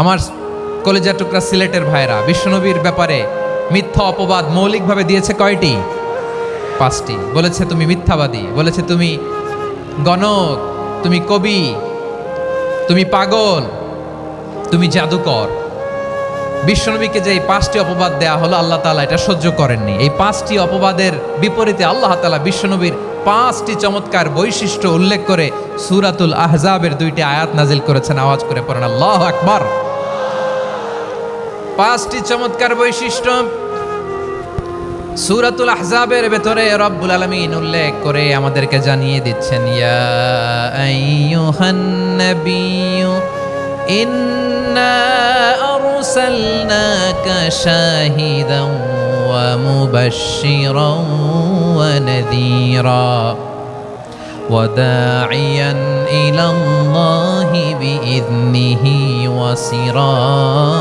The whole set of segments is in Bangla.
আমার কলেজা টুকরা সিলেটের ভাইরা, বিশ্বনবীর ব্যাপারে মিথ্যা অপবাদ মৌলিকভাবে দিয়েছে কয়টি? 5টি। বলেছে তুমি মিথ্যাবাদী, বলেছে তুমি গণক, তুমি কবি, তুমি পাগল, তুমি জাদুকর। বিশ্বনবীকে যে এই 5টি অপবাদ দেয়া হলো, আল্লাহ তাআলা এটা সহ্য করেননি। এই 5টি অপবাদের বিপরীতে আল্লাহ তাআলা বিশ্বনবীর 5টি চমৎকার বৈশিষ্ট্য উল্লেখ করে সূরাতুল আহজাবের 2টি আয়াত নাজিল করেছেন। আওয়াজ করে পড়েন আল্লাহু আকবার। 5টি চমৎকার বৈশিষ্ট্য সূরাতুল আহজাবের ভেতরে রব্বুল আলামিন উল্লেখ করে আমাদেরকে জানিয়ে দিচ্ছেন, ইয়া আইয়ুহান নাবিয়্যু ইন্না আরসালনাকা শাহিদান ওয়া মুবাশশিরান ওয়া নাযীরা ওয়া দাঈয়ান ইলাল্লাহি বিইذনিহি ওয়া সিরাজাম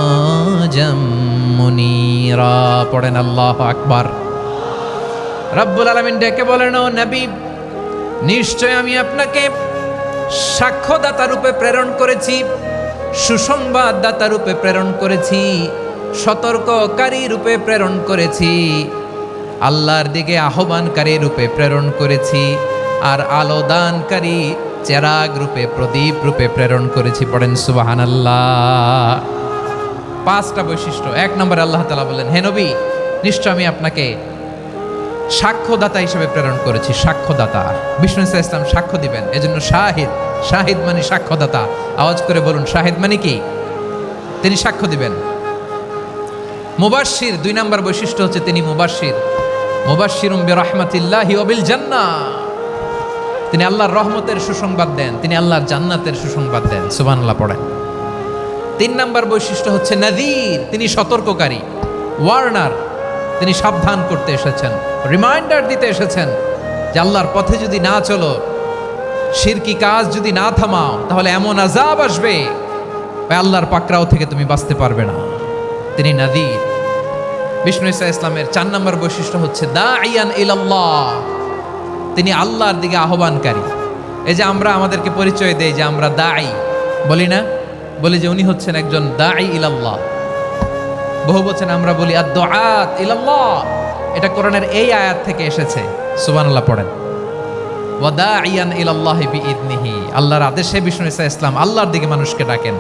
মুনীরা। পড়েন আল্লাহু আকবার। রব্বুল আলামিন ডেকে বলেন, ও নবী, নিশ্চয় আমি আপনাকে সাক্ষ্যদাতা রূপে প্রেরণ করেছি, সুসংবাদদাতা রূপে প্রেরণ করেছি, সতর্ককারী রূপে প্রেরণ করেছি, আল্লাহর দিকে আহ্বানকারী রূপে প্রেরণ করেছি, আর আলোদানকারী চেরাগ রূপে, প্রদীপ রূপে প্রেরণ করেছি। পড়েন সুবহানাল্লাহ। 5টা বৈশিষ্ট্য। 1 নম্বরে আল্লাহ তাআলা বলেন, হে নবী, নিশ্চয় আমি আপনাকে সাক্ষ্যদাতা হিসেবে প্রেরণ করেছি। সাক্ষ্যদাতা, বিষ্ণু ইসা ইসলাম সাক্ষ্য দিবেন, এজন্য শাহিদ। শাহিদ মানে সাক্ষ্যদাতা। আওয়াজ করে বলুন, শাহিদ মানে কি? তিনি সাক্ষ্য দিবেন। মুবাশশির, 2 নম্বর বৈশিষ্ট্য হচ্ছে তিনি মুবাশশির। মুবাশশিরুম বিরাহমাতিল্লাহি ওয়া বিল জান্নাহ। তিনি আল্লাহর রহমতের সুসংবাদ দেন, তিনি আল্লাহর জান্নাতের সুসংবাদ দেন। সুবহানাল্লাহ পড়েন। 3 নম্বর বৈশিষ্ট্য হচ্ছে নাযীর, তিনি সতর্ককারী, ওয়ার্নার। তিনি সাবধান করতে এসেছেন, রিমাইন্ডার দিতে এসেছেন যে আল্লাহর পথে যদি না চলো, শিরকি কাজ যদি না থামাও, তাহলে এমন আযাব আসবে আল্লাহর পাকড়াও থেকে তুমি বাঁচতে পারবে না। তিনি নাযীর। বিষ্ণু ইসা ইসলামের 4 নম্বর বৈশিষ্ট্য হচ্ছে দাঈয়ান ইলাল্লাহ, তিনি আল্লাহর দিকে আহ্বানকারী। এই যে আমরা আমাদেরকে পরিচয় দেই যে আমরা দাঈ, বলি না? বলি যে উনি হচ্ছেন একজন দাঈ ইলাল্লাহ। বহু বচন আমরা বলি আদ-দুআত ইলাল্লাহ। এটা কোরআনের এই আয়াত থেকে এসেছে। সুবহানাল্লাহ পড়েন। ওয়া দাঈয়ান ইলাল্লাহি বিইذনিহি, আল্লাহর আদেশে বিষ্ণু ইসা ইসলাম আল্লাহর দিকে মানুষকে ডাকেন।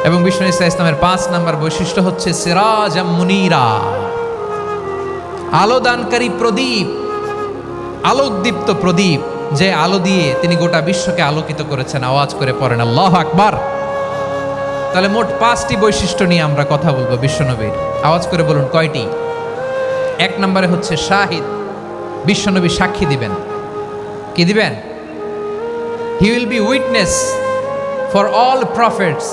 এবং বিষ্ণু ইসা ইসলামের 5 নম্বর বৈশিষ্ট্য হচ্ছে সিরাজাম মুনীরা, আলোদানকারী প্রদীপ, আলোকদীপ্ত প্রদীপ, যে আলো দিয়ে তিনি গোটা বিশ্বকে আলোকিত করেছেন। আওয়াজ করে পড়েন আল্লাহু আকবার। তাহলে মোট 5টি বৈশিষ্ট্য নিয়ে আমরা কথা বলবো বিশ্বনবীর। আওয়াজ করে বলুন কয়টি? 1 নম্বরে হচ্ছে শাহিদ, বিশ্বনবী সাক্ষী দিবেন। কি দিবেন? He will be witness for all prophets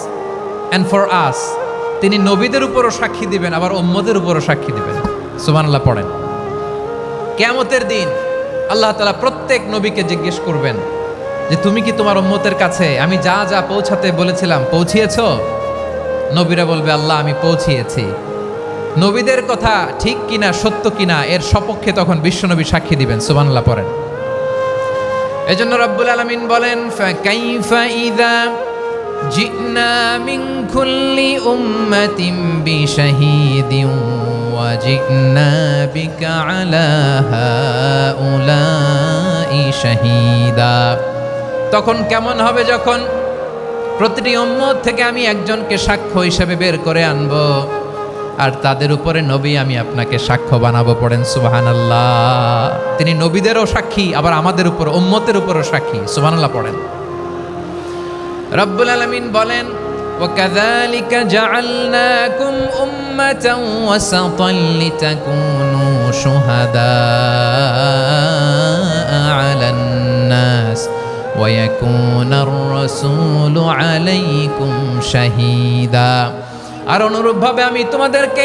and for us. তিনি নবীদের উপরও সাক্ষী দিবেন, আবার উম্মতের উপরও সাক্ষী দিবেন। সুবহানাল্লাহ পড়েন। কিয়ামতের দিন আল্লাহ তাআলা প্রত্যেক নবীকে জিজ্ঞেস করবেন যে তুমি কি তোমার উম্মতের কাছে আমি যা যা পৌঁছাতে বলেছিলাম পৌঁছিয়েছো? নবীরা বলবে, আল্লাহ আমি পৌঁছিয়েছি। নবীদের কথা ঠিক কিনা, সত্য কিনা, এর সপক্ষে তখন বিশ্বনবী সাক্ষী দিবেন। সুবহানাল্লাহ পড়েন। এজন্য রব্বুল আলামিন বলেন, ফাকাইফা ইযা জিনা মিন কুল্লি উম্মাতিন বিশাহীদিন ওয়া জিনা বিকা আলা হাউলাই শাহীদা। তখন কেমন হবে যখন প্রতিটি উম্মত থেকে আমি একজনকে সাক্ষ্য হিসেবে বের করে আনবো, আর তাদের উপরে নবী আমি আপনাকে সাক্ষ্য বানাবো। পড়েন সুবহানাল্লাহ। তিনি নবীদেরও সাক্ষী, আবার আমাদের উপর, উম্মতের উপরও সাক্ষী। সুবহানাল্লাহ পড়েন। রব্বুল আলামিন বলেন, وَكَذَلِكَ جَعَلْنَاكُمْ أُمَّةً وَسَطًا لِتَكُونُوا شُهَدَاءَ عَلَى النَّاسِ وَيَكُونَ الرَّسُولُ عَلَيْكُمْ شَهِيدًا। আর অনুরূপভাবে আমি তোমাদেরকে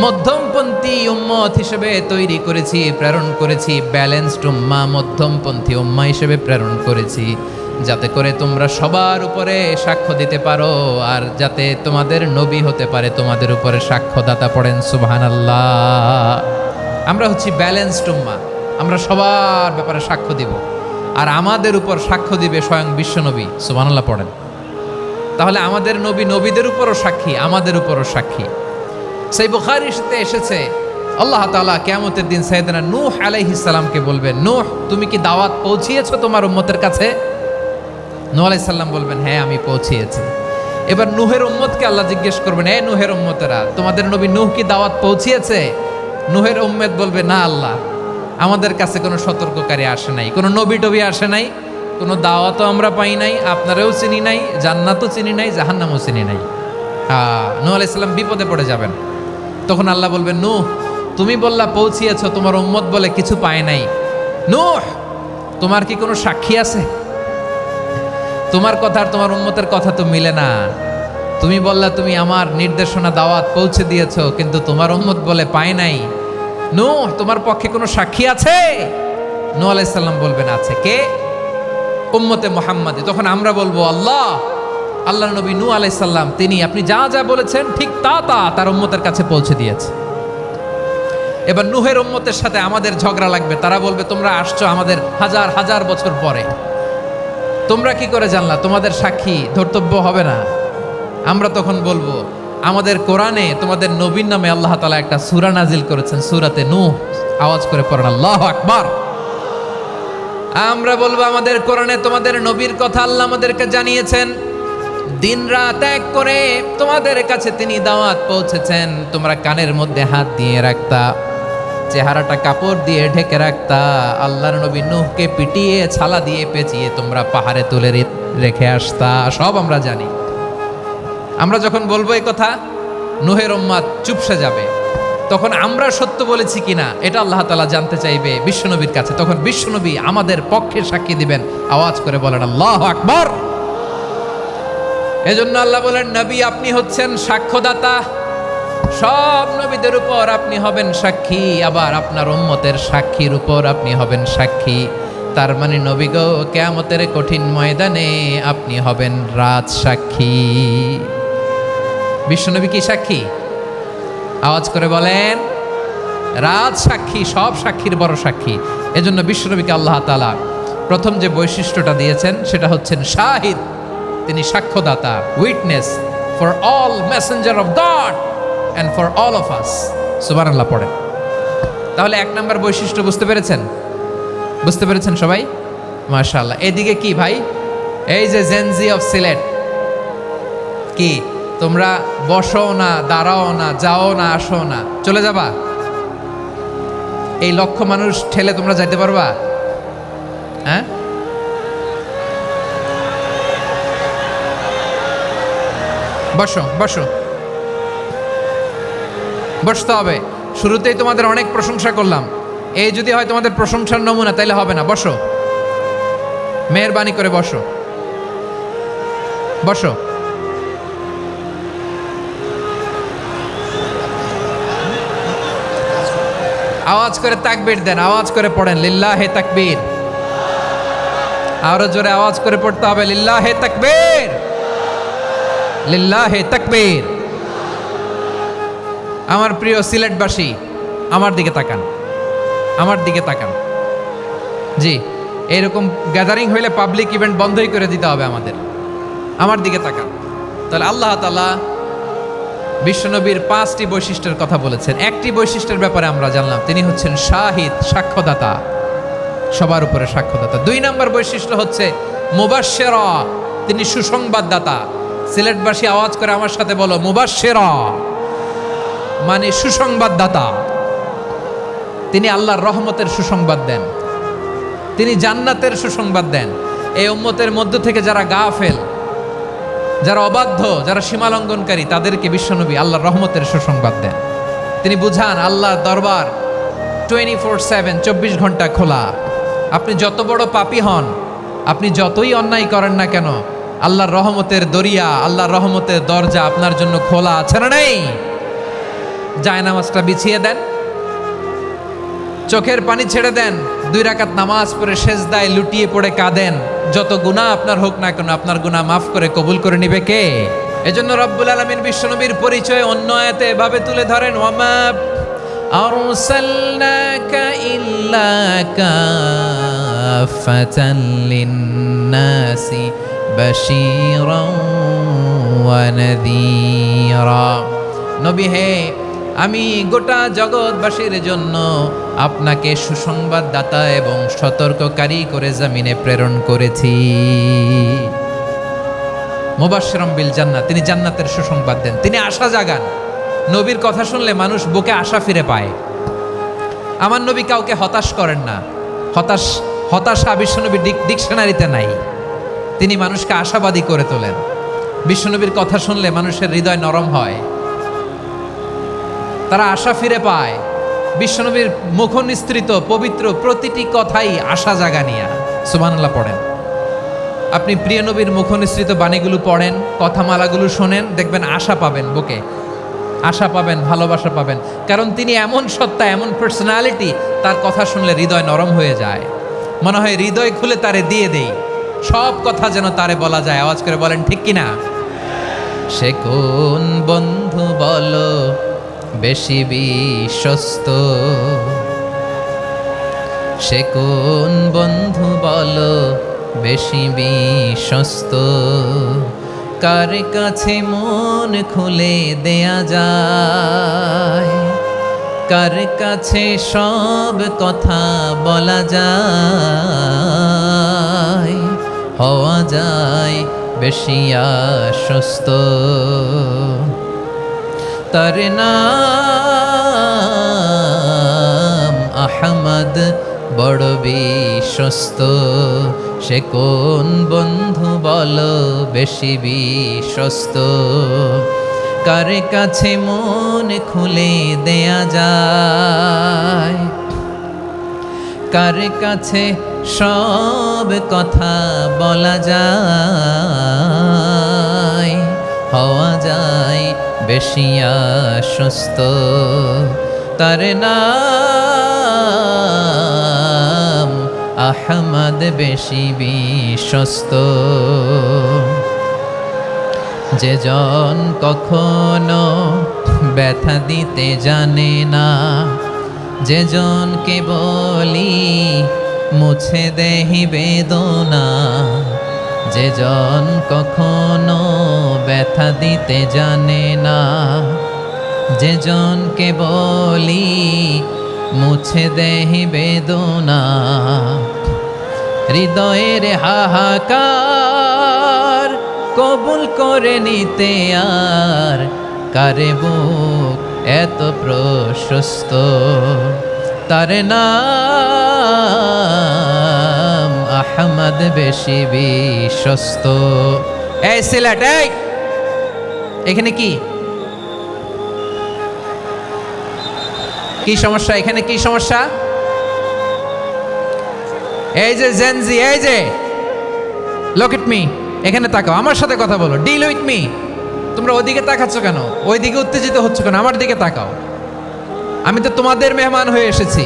মধ্যমপন্থী উম্মত হিসেবে তৈরি করেছি, প্রেরণ করেছি। ব্যালেন্সড উম্মাহ, মধ্যমপন্থী উম্মাহ হিসেবে প্রেরণ করেছি, যাতে করে তোমরা সবার উপরে সাক্ষ্য দিতে পারো, আর যাতে তোমাদের নবী হতে পারে তোমাদের উপরে সাক্ষ্যদাতা। পড়েন সুবহানাল্লাহ। আমরা হচ্ছি ব্যালেন্সড উম্মাহ, আমরা সবার ব্যাপারে সাক্ষ্য দিব, আর আমাদের উপর সাক্ষ্য দিবে স্বয়ং বিশ্বনবী। সুবহানাল্লাহ পড়েন। তাহলে আমাদের নবী নবীদের উপরও সাক্ষী, আমাদের উপরও সাক্ষী। সেই বুখারীতে এসেছে আল্লাহ তাআলা কিয়ামতের দিন সাইয়েদনা নূহ আলাইহিস সালামকে বলবেন, নূহ তুমি কি দাওয়াত পৌঁছিয়েছো তোমার উম্মতের কাছে? নূহ আলাইহিস সালাম বলবেন, হ্যাঁ আমি পৌঁছিয়েছি। এবার নূহের উম্মতকে আল্লাহ জিজ্ঞেস করবেন, এ নূহের উম্মতেরা, তোমাদের নবী নূহ কি দাওয়াত পৌঁছিয়েছে? নূহের উম্মত বলবে, না আল্লাহ, আমাদের কাছে কোনো সতর্ককারী আসে নাই, কোনো নবী টবি আসে নাই, কোনো দাওয়াতও আমরা পাই নাই, আপনারাও চিনি নাই, জান্নাতও চিনি নাই, জাহান্নামও চিনি নাই। নূহ আলাইহিস সালাম বিপদে পড়ে যাবেন। তখন আল্লাহ বলবেন, নূহ তুমি বললা পৌঁছিয়েছো, তোমার উম্মত বলে কিছু পায় নাই। নূহ তোমার কি কোনো সাক্ষী আছে? তোমার কথা আর তোমার উম্মতের কথা তো মিলে না। তুমি বললা তুমি আমার নির্দেশনা দাওয়াত পৌঁছে দিয়েছো, কিন্তু তোমার উম্মত বলে পায় নাই। নূহ তোমার পক্ষে কোনো সাক্ষী আছে? নূহ আলাইহিস সালাম বলবেন, আছে। কে? উম্মতে মুহাম্মাদি। তখন আমরা বলবো, আল্লাহ নবী নূহ আলাইহিস সালাম তিনি আপনি যা যা বলেছেন ঠিক তা তার উম্মতের কাছে পৌঁছে দিয়েছে। এবার নূহের উম্মতের সাথে আমাদের ঝগড়া লাগবে। তারা বলবে, তোমরা আসছো আমাদের হাজার হাজার বছর পরে, তোমরা কি করে জানলা? তোমাদের সাক্ষী ধর্তব্য হবে না? আমরা তখন বলবো, আমাদের কোরআনে তোমাদের নবীর নামে আল্লাহ তাআলা একটা সূরা নাজিল করেছেন, সূরাতে নূহ। আওয়াজ করে পড়েন আল্লাহু আকবার। আমরা বলবো, আমাদের কোরআনে তোমাদের নবীর কথা আল্লাহ আমাদেরকে জানিয়েছেন, দিন রাত এক করে তোমাদের কাছে তিনি দাওয়াত পৌঁছেছেন। তোমরা কানের মধ্যে হাত দিয়ে রাখতা, চেহারাটা কাপড় দিয়ে ঢেকে রাখতা, আল্লাহর নবী নূহকে পিটিয়ে ছালা দিয়ে পেঁচিয়ে তোমরা পাহাড়ে তুলে রেখে আসতা, সব আমরা জানি। আমরা যখন বলবো এই কথা, নূহের উম্মত চুপসে যাবে। তখন আমরা সত্য বলেছি কিনা এটা আল্লাহ তাআলা জানতে চাইবে বিশ্বনবীর কাছে। তখন বিশ্বনবী আমাদের পক্ষে সাক্ষী দিবেন। আওয়াজ করে বলেন আল্লাহু আকবার। এজন্য আল্লাহ বলেন, নবী আপনি হচ্ছেন সাক্ষ্যদাতা, সব নবীদের উপর আপনি হবেন সাক্ষী, আবার আপনার উম্মতের সাক্ষীর উপর আপনি হবেন সাক্ষী। তার মানে নবী গো, কিয়ামতের কঠিন ময়দানে আপনি হবেন রাজ সাক্ষী। বিশ্বনবী কি সাক্ষী? আওয়াজ করে বলেন, রাজ সাক্ষী, সব সাক্ষীর বড় সাক্ষী। এজন্য বিশ্বনবীকে আল্লাহ তাআলা প্রথম যে বৈশিষ্ট্যটা দিয়েছেন সেটা হচ্ছেন শাহিদ। তিনি সাক্ষ্যদাতা, witness for all messenger of God and for all of us। সুবহানাল্লাহ পড়েন। তাহলে এক নাম্বার বৈশিষ্ট্য বুঝতে পেরেছেন? বুঝতে পেরেছেন সবাই? মাশাআল্লাহ। এদিকে কি ভাই, এই যে জেনজি অফ সিলেট, কি তোমরা বসো না, দাঁড়াও না, যাও না, আসো না, চলে যাবা? এই লক্ষ মানুষ ঠেলে তোমরা যাইতে পারবা? হ্যাঁ, বসো বসো, বসতে হবে। শুরুতেই তোমাদের অনেক প্রশংসা করলাম, এই যদি হয় তোমাদের প্রশংসার নমুনা, তাইলে হবে না। বসো, মেহেরবানি করে বসো, বসো। আওয়াজ করে তাকবীর দেন, আওয়াজ করে পড়েন লিল্লাহে তাকবীর। আরো জোরে আওয়াজ করে পড়তে হবে, লিল্লাহে তাকবীর, লিল্লাহে তাকবীর। আমার প্রিয় সিলেটবাসী, আমার দিকে তাকান, আমার দিকে তাকান। জি, এরকম গ্যাদারিং হইলে পাবলিক ইভেন্ট বন্ধই করে দিতে হবে আমাদের। আমার দিকে তাকান। তাহলে আল্লাহ তাআলা বিশ্বনবীর 5টি বৈশিষ্ট্যের কথা বলেছেন। একটি বৈশিষ্ট্যের ব্যাপারে আমরা জানলাম, তিনি হচ্ছেন শাহিদ, সাক্ষ্যদাতা, সবার উপরে সাক্ষ্যদাতা। 2 নম্বর বৈশিষ্ট্য হচ্ছে মুবাশশিরা, তিনি সুসংবাদদাতা। সিলেটবাসী আওয়াজ করে আমার সাথে বলো, মুবাশশিরা মানে সুসংবাদদাতা। তিনি আল্লাহর রহমতের সুসংবাদ দেন, তিনি জান্নাতের সুসংবাদ দেন। এই উম্মতের মধ্য থেকে যারা গাফেল, যারা অবাধ্য, যারা সীমালঙ্ঘনকারী, তাদেরকে বিশ্বনবী আল্লাহর রহমতের সুসংবাদ দেন। তিনি বুঝান আল্লাহর দরবার 24/7, 24 ঘন্টা খোলা। আপনি যত বড় পাপী হন, আপনি যতই অন্যায় করেন না কেন, আল্লাহর রহমতের দরিয়া, আল্লাহর রহমতের দরজা আপনার জন্য খোলা আছে না নেই? জায়নামাজটা বিছিয়ে দেন, চোখের পানি ছেড়ে দেন, 2 রাকাত নামাজ পড়ে সেজদায় লুটিয়ে পড়ে কাঁদেন। যত গুনাহ আপনার হোক না কেন, আপনার গুনাহ মাফ করে কবুল করে নিবে কে? এজন্য রব্বুল আলামিন বিশ্বনবীর পরিচয় অন্য আয়াতে এভাবে তুলে ধরেন, ওয়ামা আরসালনাকা ইল্লা কাফাতান লিন্নাসি বাশীরা ওয়া নাযীরা। নবী হে, আমি গোটা জগৎবাসীর জন্য আপনাকে সুসংবাদদাতা এবং সতর্ককারী করে জমিনে প্রেরণ করেছি। মুবাশশিরাম বিল জান্নাত, তিনি জান্নাতের সুসংবাদ দেন, তিনি আশা জাগান। নবীর কথা শুনলে মানুষ বুকে আশা ফিরে পায়। আমার নবী কাউকে হতাশ করেন না। হতাশা বিশ্বনবীর ডিকশনারিতে নাই। তিনি মানুষকে আশাবাদী করে তোলেন। বিশ্বনবীর কথা শুনলে মানুষের হৃদয় নরম হয়, তারা আশা ফিরে পায়। বিশ্বনবীর মুখ নিঃসৃত পবিত্র প্রতিটি কথাই আশা জাগানিয়া। সুবহানাল্লাহ পড়েন। আপনি প্রিয় নবীর মুখ নিঃসৃত বাণীগুলো পড়েন, কথামালাগুলো শোনেন, দেখবেন আশা পাবেন, বুকে আশা পাবেন, ভালোবাসা পাবেন। কারণ তিনি এমন সত্তা, এমন পার্সোনালিটি, তার কথা শুনলে হৃদয় নরম হয়ে যায়। মনে হয় হৃদয় খুলে তারে দিয়ে দেই, সব কথা যেন তারে বলা যায়। আওয়াজ করে বলেন ঠিক কিনা? সে কোন বন্ধু বলো বেশি বিশ্বস্ত, সে কোন বন্ধু বলো বেশি বিশ্বস্ত, কার কাছে মন খুলে দেয়া যায়, কার কাছে সব কথা বলা যায়, হওয়া যায় বেশি আশ্বস্ত। তার নাম আহমদ, বড় বিশ্বস্ত। সে কোন বন্ধু বলো বেশি বিশ্বস্ত, কার কাছে মন খুলে দেয়া যায়, কার কাছে সব কথা বলা যায়, হওয়া যায় বেশি আশ্বস্ত। তার নাম আহমদ, বেশি বিশ্বস্ত। যে জন কখনো ব্যথা দিতে জানে না, যে জনকে বলি মুছে দেহি বেদনা, যে জন কখনো ব্যথা দিতে জানে না, যে জনকে বলি মুছে দেহি বেদনা, হৃদয়ের হাহাকার কবুল করে নিতে আর কারে বুক এত প্রশস্ত। তার নাম আহমদ, বেশি বিশ্বস্ত। এই সিলেট, এই এখানে কি কি সমস্যা? এখানে কি সমস্যা? এই যে জেনজি, এই যে লুক এট মি, এখানে তাকাও, আমার সাথে কথা বলো, ডিল উইথ মি। তোমরা ওইদিকে তাকাচ্ছ কেন? ওইদিকে উত্তেজিত হচ্ছ কেন? আমার দিকে তাকাও। আমি তো তোমাদের মেহমান হয়ে এসেছি।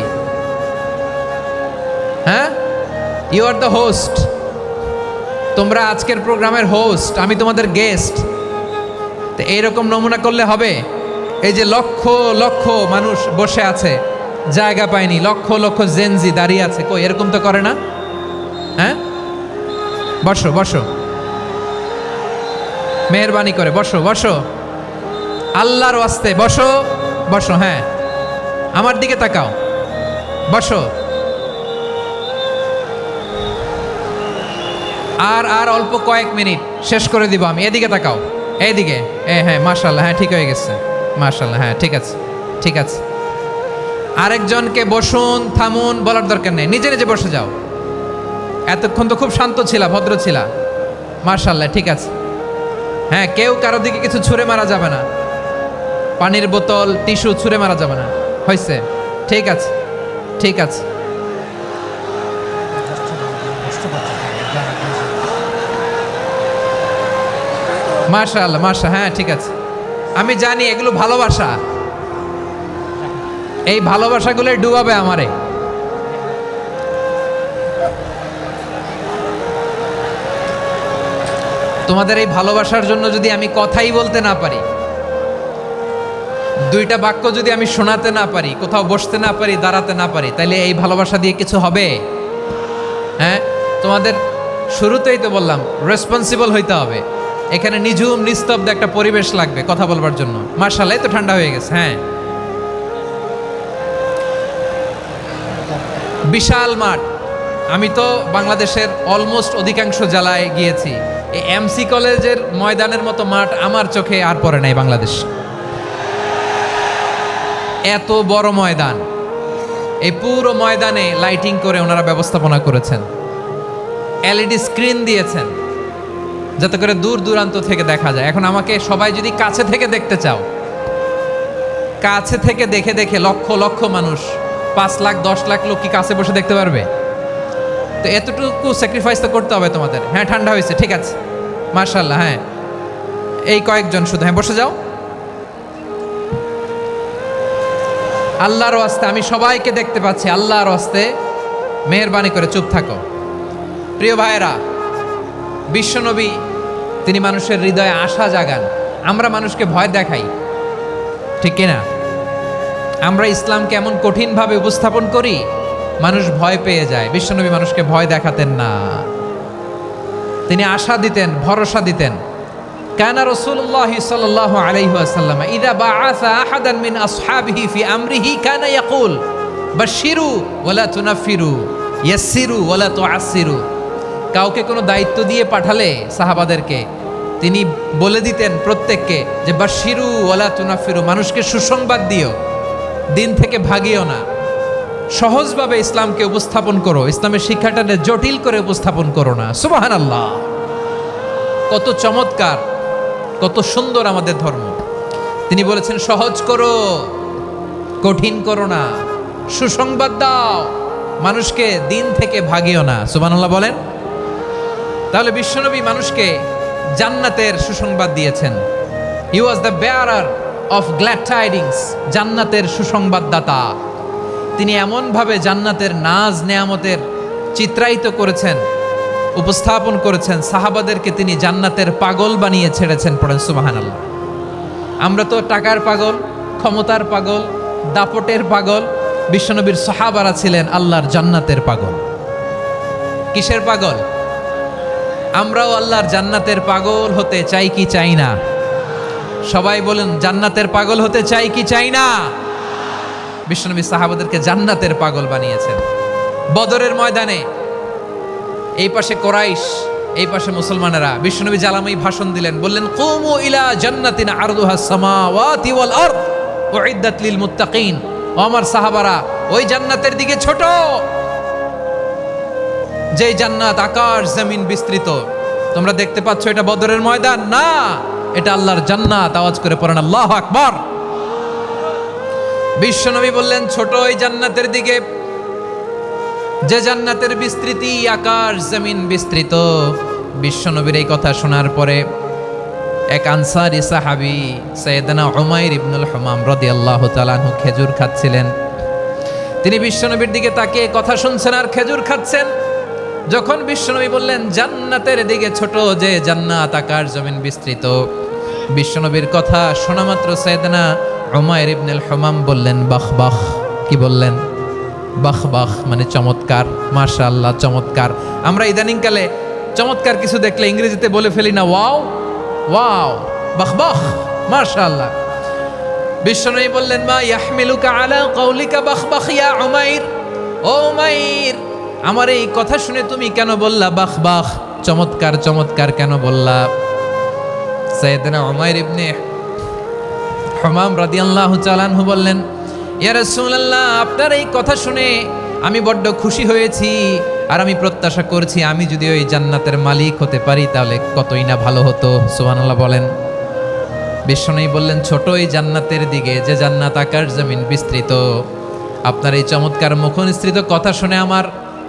হ্যাঁ, ইউ আর দ্য হোস্ট। তোমরা আজকের প্রোগ্রামের হোস্ট, আমি তোমাদের গেস্ট। তো এইরকম নমুনা করলে হবে? এই যে লক্ষ লক্ষ মানুষ বসে আছে, জায়গা পায়নি, লক্ষ লক্ষ জেনজি দাঁড়িয়ে আছে, কই এরকম তো করে না? হ্যাঁ, বসো বসো, মেহরবানি করে বসো বসো, আল্লাহর ওয়াস্তে বসো বসো। হ্যাঁ, আমার দিকে তাকাও, বসো। আর অল্প কয়েক মিনিট, শেষ করে দিব আমি। এদিকে তাকাও, এইদিকে। হ্যাঁ, মাশাআল্লাহ, হ্যাঁ ঠিক হয়ে গেছে, মাশাআল্লাহ, হ্যাঁ ঠিক আছে, ঠিক আছে। আরেকজনকে বসুন, থামুন বলার দরকার নেই, নিজে নিজে বসে যাও। এতক্ষণ তো খুব শান্ত ছিলা, ভদ্র ছিলা, মাশাআল্লাহ, ঠিক আছে। হ্যাঁ, কেউ কারো দিকে কিছু ছুঁড়ে মারা যাবে না, পানির বোতল, টিস্যু ছুঁড়ে মারা যাবে না। হয়েছে, ঠিক আছে, ঠিক আছে। মাশাআল্লাহ, হ্যাঁ ঠিক আছে। আমি জানি এগুলো ভালোবাসা, এই ভালোবাসাগুলো ডুবাবে আমারে। তোমাদের এই ভালোবাসার জন্য যদি আমি কথাই বলতে না পারি, দুইটা বাক্য যদি আমি শোনাতে না পারি, কোথাও বসতে না পারি, দাঁড়াতে না পারি, তাহলে এই ভালোবাসা দিয়ে কিছু হবে? হ্যাঁ, তোমাদের শুরুতেই তো বললাম রেসপন্সিবল হইতে হবে। এখানে নিঝুম নিস্তব্ধ একটা পরিবেশ লাগবে কথা বলবার জন্য। মার্শাল্লাহ তো ঠান্ডা হয়ে গেছে। হ্যাঁ, বিশাল মাঠ। আমি তো বাংলাদেশের অলমোস্ট অধিকাংশ জেলায় গিয়েছি। এই এমসি কলেজের ময়দানের মতো মাঠ আমার চোখে আর পড়ে নাই বাংলাদেশ। এত বড় ময়দান, এই পুরো ময়দানে লাইটিং করে ওনারা ব্যবস্থাপনা করেছেন, এলইডি স্ক্রিন দিয়েছেন যাতে করে দূর দূরান্ত থেকে দেখা যায়। এখন আমাকে সবাই যদি কাছে থেকে দেখতে চাও, কাছে থেকে দেখে দেখে লক্ষ লক্ষ মানুষ, 5 লাখ 10 লাখ লোক কি কাছে বসে দেখতে পারবে? তো এতটুকু স্যাক্রিফাইস তো করতে হবে তোমাদের। হ্যাঁ, ঠান্ডা হয়েছে, ঠিক আছে, মার্শাল্লাহ। হ্যাঁ, এই কয়েকজন শুধু, হ্যাঁ বসে যাও। আল্লাহর ওয়াস্তে আমি সবাইকে দেখতে পাচ্ছি, আল্লাহর ওয়াস্তে মেহেরবানি করে চুপ থাকো। প্রিয় ভাইয়েরা, বিশ্বনবী তিনি মানুষের হৃদয়ে আশা জাগান। আমরা মানুষকে ভয় দেখাই, ঠিক কিনা? আমরা ইসলামকে এমন কঠিনভাবে উপস্থাপন করি, মানুষ ভয় পেয়ে যায়। বিশ্বনবী মানুষকে ভয় দেখাতেন না, তিনি আশা দিতেন, ভরসা দিতেন। কানা রাসূলুল্লাহ সাল্লাল্লাহু আলাইহি ওয়াসাল্লাম ইযা বাআসা আহাদান মিন আসহাবিহি ফি আমরিহি কানা ইয়াকুল বাশশিরু ওয়ালা তুনাফিরু ইয়াসসিরু ওয়ালা তুআসসিরু। কাউকে কোনো দায়িত্ব দিয়ে পাঠালে সাহাবাদেরকে তিনি বলে দিতেন প্রত্যেককে যে বাশশিরু ওয়ালা তুনাফিরু, মানুষকে সুসংবাদ দিও, দিন থেকে ভাগিও না, সহজভাবে ইসলামকে উপস্থাপন করো, ইসলামের শিক্ষাটাকে জটিল করে উপস্থাপন করো না। সুবহানাল্লাহ, কত চমৎকার, কত সুন্দর আমাদের ধর্ম। তিনি বলেছেন সহজ করো, কঠিন করো না, সুসংবাদ দাও, মানুষকে দিন থেকে ভাগিও না। সুবহানাল্লাহ বলেন। তাহলে বিশ্বনবী মানুষকে জান্নাতের সুসংবাদ দিয়েছেন। He was the bearer of glad tidings, জান্নাতের সুসংবাদদাতা। তিনি এমনভাবে জান্নাতের নাজ নেয়ামতের চিত্রায়িত করেছেন, উপস্থাপন করেছেন, সাহাবাদেরকে তিনি জান্নাতের পাগল বানিয়ে ছেড়েছেন। পড়েন সুবহানাল্লাহ। আমরা তো টাকার পাগল, ক্ষমতার পাগল, দাপটের পাগল। বিশ্বনবীর সাহাবারা ছিলেন আল্লাহর জান্নাতের পাগল। কিসের পাগল? আমরাও আল্লাহর জান্নাতের পাগল হতে চাই কি চাই না? সবাই বলেন, জান্নাতের পাগল হতে চাই কি চাই না? বিশ্বনবী সাহাবাদেরকে জান্নাতের পাগল বানিয়েছেন। বদরের ময়দানে এই পাশে কোরাইশ, এই পাশে মুসলমানেরা। বিশ্বনবী জালামাই ভাষণ দিলেন, বললেন কুমু ইলা জান্নাতিন আরদুহাস সামাওয়াতি ওয়াল আরদ উইদ্দাত লিল মুত্তাকিন। ও আমার সাহাবারা, ওই জান্নাতের দিকে ছোট, যেই জান্নাত আকাশ জমিন বিস্তৃত। তোমরা দেখতে পাচ্ছ এটা বদরের ময়দান না, এটা আল্লাহর জান্নাত। আওয়াজ করে পড়েন আল্লাহু আকবার। বিশ্বনবী বললেন ছোট ওই জান্নাতের দিকে, যে জান্নাতের বিস্তৃতি আকাশ জমিন বিস্তৃত। বিশ্বনবীর এই কথা শোনার পরে এক আনসারী সাহাবী সাইয়েদনা উমাইর ইবনুল হুমাম রাদিয়াল্লাহু তাআলা আনহু খেজুর খাচ্ছিলেন। তিনি বিশ্বনবীর দিকে তাকিয়ে কথা শুনছেন আর খেজুর খাচ্ছেন। যখন বিশ্বনবী বললেন জান্নাতের দিকে ছোট, যে জান্নাত আকাশ জমিন বিস্তৃত, বিশ্বনবীর কথা শোনা মাত্র সাইয়েদনা উমাইর ইবনুল হুমাম বললেন বাহ বাহ। কি বললেন? বাহ বাহ, মানে চমৎকার, মাশাআল্লাহ চমৎকার। আমরা ইদানিং কালে চমৎকার কিছু দেখলে ইংরেজিতে বলে ফেলি না ওয়াও ওয়াও, বাহ বাহ, মাশাআল্লাহ। বিশ্বনবী বললেন মা ইয়াহমিলুকা আলা কওলিকা বাহ বাহ ইয়া উমাইর। ও উমাইর, আমার এই কথা শুনে তুমি কেন বললা বাহ বাহ, চমৎকার চমৎকার কেন বললা? সাইয়েদনা উমাইর ইবনে হুমাম রাদিয়াল্লাহু তাআলা আনহু বললেন ইয়া রাসূলুল্লাহ, আপনার এই কথা শুনে আমি বড্ড খুশি হয়েছি, আর আমি প্রত্যাশা করছি আমি যদি ওই জান্নাতের মালিক হতে পারি তাহলে কতই না ভালো হতো। সুবহানাল্লাহ বলেন। বিশ্বনবী বললেন ছোট এই জান্নাতের দিকে, যে জান্নাত আকাশ জমিন বিস্তৃত। আপনার এই চমৎকার মুখনিসৃত কথা শুনে আমার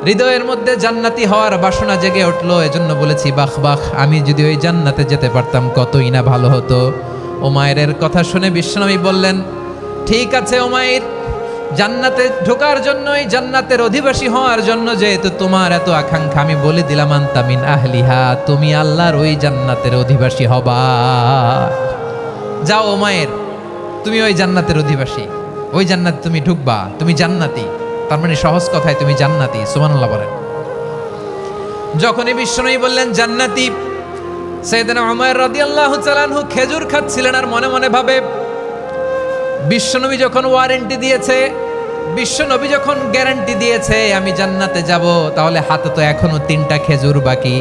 হৃদয়ের মধ্যে জান্নাতি হওয়ার বাসনা জেগে উঠলো, এজন্য বলেছি বাহ বাহ, আমি যদি ওই জান্নাতে যেতে পারতাম কতই না ভালো হতো। উমাইরের কথা শুনে বিশ্বনবী বললেন ঠিক আছে উমাইর, জান্নাতে ঢোকার জন্য, এই জান্নাতের অধিবাসী হওয়ার জন্য যেহেতু তোমার এত আকাঙ্ক্ষা, আমি বলে দিলাম আনতা মিন আহলিহা, তুমি আল্লাহর ওই জান্নাতের অধিবাসী হবা। যাও উমাইর, তুমি ওই জান্নাতের অধিবাসী, ওই জান্নাতে তুমি ঢুকবা, তুমি জান্নাতি। তার মানে সহজ কথায় তুমি জান্নাতি। সুবহানাল্লাহ বলেন। যখনই বিশ্বনবী বললেন জান্নাতি, সাইয়েদনা উমর রাদিয়াল্লাহু তাআলা আনহু খেজুর খাচ্ছিলেন আর মনে মনে ভাবে, বিশ্বনবী যখন ওয়ারেন্টি দিয়েছে, বিশ্বনবী যখন গ্যারান্টি দিয়েছে আমি জান্নাতে যাব, তাহলে হাতে তো এখনো 3টা খেজুর বাকি।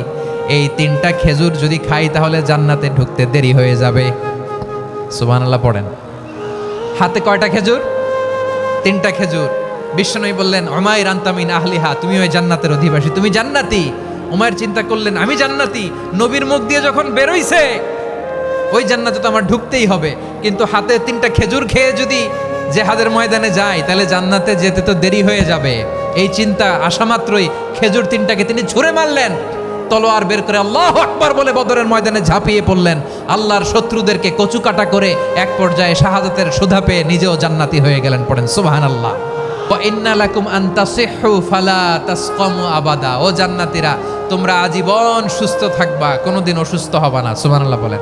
এই 3টা খেজুর যদি খাই তাহলে জান্নাতে ঢুকতে দেরি হয়ে যাবে। সুবহানাল্লাহ পড়েন। হাতে কয়টা খেজুর? 3টা খেজুর। বিশ্বনবী বললেন, উমাইর আনতা মিন আহলিহা, তুমি ওই জান্নাতের অধিবাসী, তুমি জান্নাতি। উমাইর চিন্তা করলেন, আমি জান্নাতি, নবীর মুখ দিয়ে যখন বেরোইছে ওই জান্নাতে তো আমার ঢুকতেই হবে, কিন্তু হাতে 3টা খেজুর খেয়ে যদি জিহাদের ময়দানে যাই তাহলে জান্নাতে যেতে তো দেরি হয়ে যাবে। এই চিন্তা আসা মাত্রই খেজুর 3টাকে তিনি ছুঁড়ে মারলেন, তলোয়ার বের করে আল্লাহু আকবার বলে বদরের ময়দানে ঝাঁপিয়ে পড়লেন। আল্লাহর শত্রুদেরকে কচুকাটা করে এক পর্যায়ে শাহাদাতের সুধা পেয়ে নিজেও জান্নাতি হয়ে গেলেন। পড়েন সুবহানাল্লাহ। ওয়া ইন্না লাকুম আন তাসিহু ফালা তাসকামু আবাদা, ও জান্নাতীরা তোমরা আজীবন সুস্থ থাকবা, কোনোদিন অসুস্থ হবা না। সুবহানাল্লাহ বলেন।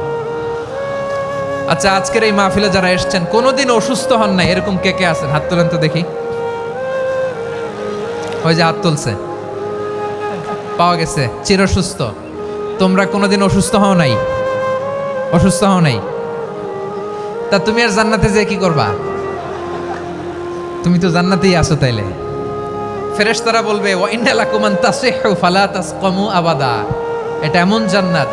আচ্ছা, আজকের এই মাহফিলে যারা এসেছেন কোনোদিন অসুস্থ হন না এরকম কে কে আছেন? হাত তোলেন তো দেখি। ওই যে হাত তুলছে, পাওয়া গেছে, চিরসুস্থ। তোমরা কোনোদিন অসুস্থ হও নাই? অসুস্থ হও নাই? তা তুমি আর জান্নাতে যে কি করবা? তুমি তো জান্নাতেই আছো তাইলে। ফেরেশতারা বলবে ওয়া ইন্না লাকুম আন তাসিহু ফালা তাসকামু আবাদা, এটা এমন জান্নাত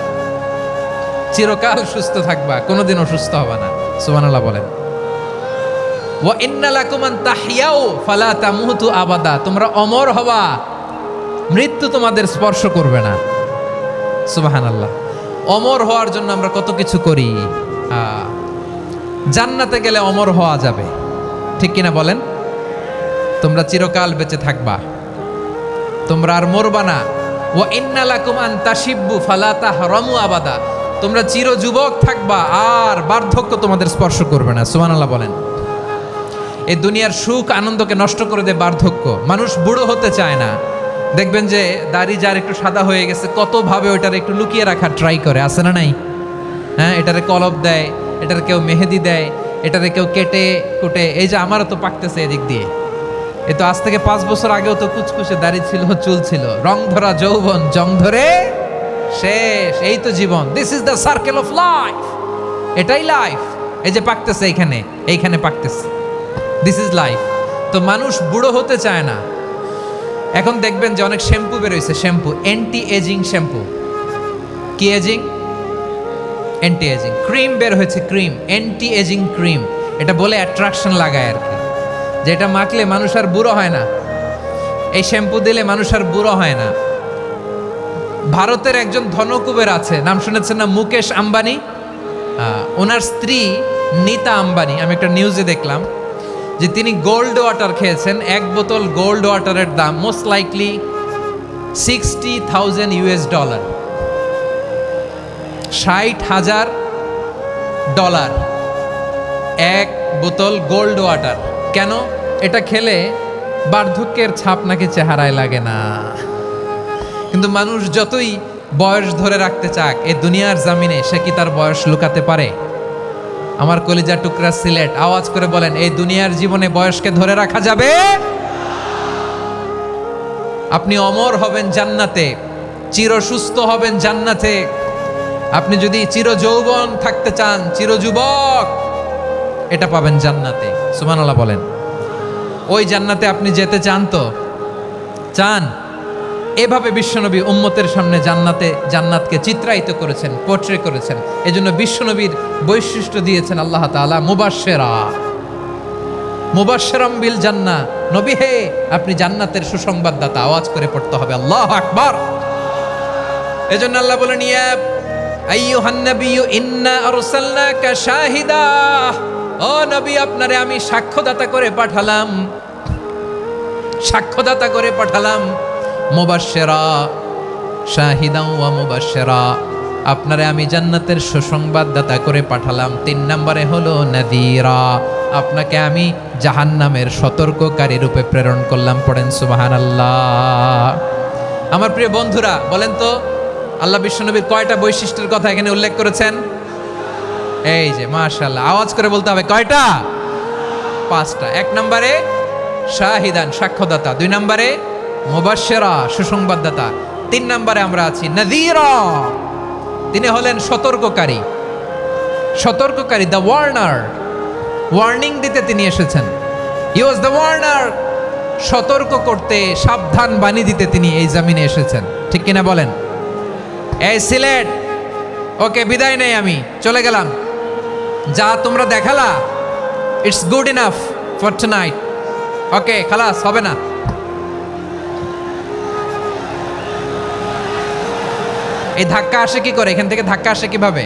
চিরকাল সুস্থ থাকবা, কোনোদিন অসুস্থ হবা না। সুবহানাল্লাহ বলেন। ওয়া ইন্না লাকুম আন তাহইয়াউ ফালা তামুতু আবাদা, তোমরা অমর হবা, মৃত্যু তোমাদের স্পর্শ করবে না। সুবহানাল্লাহ। অমর হওয়ার জন্য আমরা কত কিছু করি। জান্নাতে গেলে অমর হওয়া যাবে, ঠিক কিনা বলেন? তোমরা চিরকাল বেঁচে থাকবা, তোমরা আর মরবা না। ওয়া ইন্না লাকুম আন তাশিব্বু ফালা তাহরামু আবাদা, তোমরা চির যুবক থাকবা, আর বার্ধক্য তোমাদের স্পর্শ করবে না। সুবহানাল্লাহ বলেন। এই দুনিয়ার সুখ আনন্দকে নষ্ট করে দেয় বার্ধক্য। মানুষ বুড়ো হতে চায় না। দেখবেন যে দাড়ি যার একটু সাদা হয়ে গেছে কত ভাবে ওটার একটু লুকিয়ে রাখার ট্রাই করে, আছে না নাই? হ্যাঁ, এটারে কলপ দেয়, এটার কেউ মেহেদি দেয়, এটারে কেউ কেটে কুটে। এই যে আমারও তো পাকতেছে এদিক দিয়ে, এ তো আজ থেকে 5 বছর আগেও তো কুচকুচে দাড়ি ছিল, চুল ছিল, রং ধরা যৌবন জং ধরে শেষ। এই তো জীবন। This is the circle of life, এটাই লাইফ। এই যে পাকতেছে এইখানে, এইখানে পাকতেছে, দিস ইজ লাইফ। তো মানুষ বুড়ো হতে চায় না। এখন দেখবেন যে অনেক শ্যাম্পু বেরোইছে, শ্যাম্পু অ্যান্টি এজিং শ্যাম্পু। কি এজিং? Anti ageing. ক্রিম বের হয়েছে, ক্রিম অ্যান্টি এজিং ক্রিম। এটা বলে অ্যাট্রাকশন লাগায় আর কি, যেটা মাখলে মানুষ আর বুড়ো হয় না। এই শ্যাম্পু দিলে মানুষ আর বুড়ো হয় না। ভারতের একজন ধনকুবের আছে, নাম শুনেছেন না? মুকেশ আম্বানি। ওনার স্ত্রী নীতা আম্বানি, আমি একটা নিউজে দেখলাম যে তিনি গোল্ড ওয়াটার খেয়েছেন। 1 বোতল গোল্ড ওয়াটারের দাম মোস্ট লাইকলি $60,000, $60,000 1 বোতল গোল্ড ওয়াটার। কেন? এটা খেলে বার্ধক্যের ছাপ নাকি চেহারায় লাগে না। কিন্তু মানুষ যতই বয়স ধরে রাখতে চাক এই দুনিয়ার জামিনে, সে কি তার বয়স লুকাতে পারে? আমার কলিজা টুকরা সিলেট, আওয়াজ করে বলেন, এই দুনিয়ার জীবনে বয়সকে ধরে রাখা যাবে? আপনি অমর হবেন জান্নাতে, চির সুস্থ হবেন জান্নাতে। আপনি যদি চির যৌবন থাকতে চান, চির যুবক, এটা পাবেন জান্নাতে। সুবহানাল্লাহ বলেন। ওই জান্নাতে আপনি যেতে চান তো? চান? এভাবে বিশ্বনবী উম্মতের সামনে জান্নাতকে চিত্রায়িত করেছেন, পোর্ট্রে করেছেন। এজন্য বিশ্বনবীর বৈশিষ্ট্য দিয়েছেন আল্লাহ তাআলা মুবাশশিরাম বিল জান্নাহ। নবী হে, আপনি জান্নাতের সুসংবাদদাতা। আওয়াজ করে পড়তে হবে আল্লাহু আকবার। এজন্য আল্লাহ বলেন, ইয়া আইয়ুহান নাবিয়্যু ইন্না আরসালনাকা শাহিদা, ও নবী আপনারে আমি সাক্ষ্যদাতা করে পাঠালাম, সাক্ষ্যদাতা করে পাঠালাম। মুবাশশিরা শাহিদান ওয়া মুবাশশিরা, আপনারে আমি জান্নাতের সুসংবাদদাতা করে পাঠালাম। 3 নম্বরে হলো নাযীরা, আপনাকে আমি জাহান্নামের সতর্ককারী রূপে প্রেরণ করলাম। পড়েন সুবহানাল্লাহ। আমার প্রিয় বন্ধুরা, বলেন তো আল্লাহ বিশ্বনবীর কয়টা বৈশিষ্ট্যের কথা এখানে উল্লেখ করেছেন? এই যে মাশাআল্লাহ, আওয়াজ করে বলতে হবে কয়টা? 5টা। 1 নম্বরে শাহিদান, সাক্ষ্যদাতা। 2 নম্বরে মুবাশশিরা, সুসংবাদদাতা। 3 নম্বরে আমরা আছি নাযীরা, তিনি হলেন সতর্ককারী। সতর্ককারী, দ্য ওয়ার্নার, ওয়ার্নিং দিতে তিনি এসেছেন। হি ওয়াজ দ্য ওয়ার্নার, সতর্ক করতে, সাবধান বাণী দিতে তিনি এই জমিনে এসেছেন। ঠিক কিনা বলেন? এই সিলেট, ওকে বিদায় নেই, আমি চলে গেলাম। যা তোমরা দেখালা, it's good enough for tonight. Okay, খালাস, হবে না। এই ধাক্কা আসে কি করে? এখান থেকে ধাক্কা আসে কিভাবে?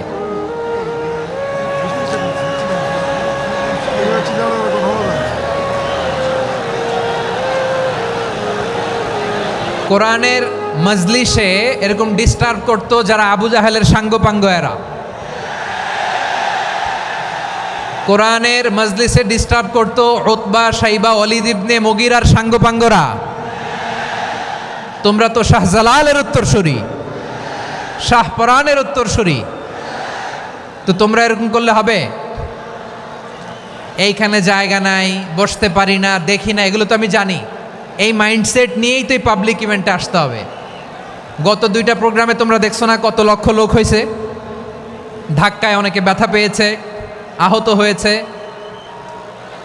কোরআনের মজলিসে এরকম ডিস্টার্ব করতো যারা আবু জাহেলের সাঙ্গপাঙ্গ এরা। কোরআনের মজলিসে ডিস্টার্ব করতো উতবা, শাইবা, ওয়ালিদ ইবনে মুগীরার সাঙ্গপাঙ্গরা। তোমরা তো শাহজালালের উত্তরসূরি, শাহপরানের উত্তরসূরি, তো তোমরা এরকম করলে হবে? এইখানে জায়গা নাই, বসতে পারি না, দেখি না, এগুলো তো আমি জানি। এই মাইন্ডসেট নিয়েই তো এই পাবলিক ইভেন্টে আসতে হবে। গত 2টা প্রোগ্রামে তোমরা দেখছো না কত লক্ষ লোক হয়েছে? ধাক্কায় অনেকে ব্যথা পেয়েছে, আহত হয়েছে।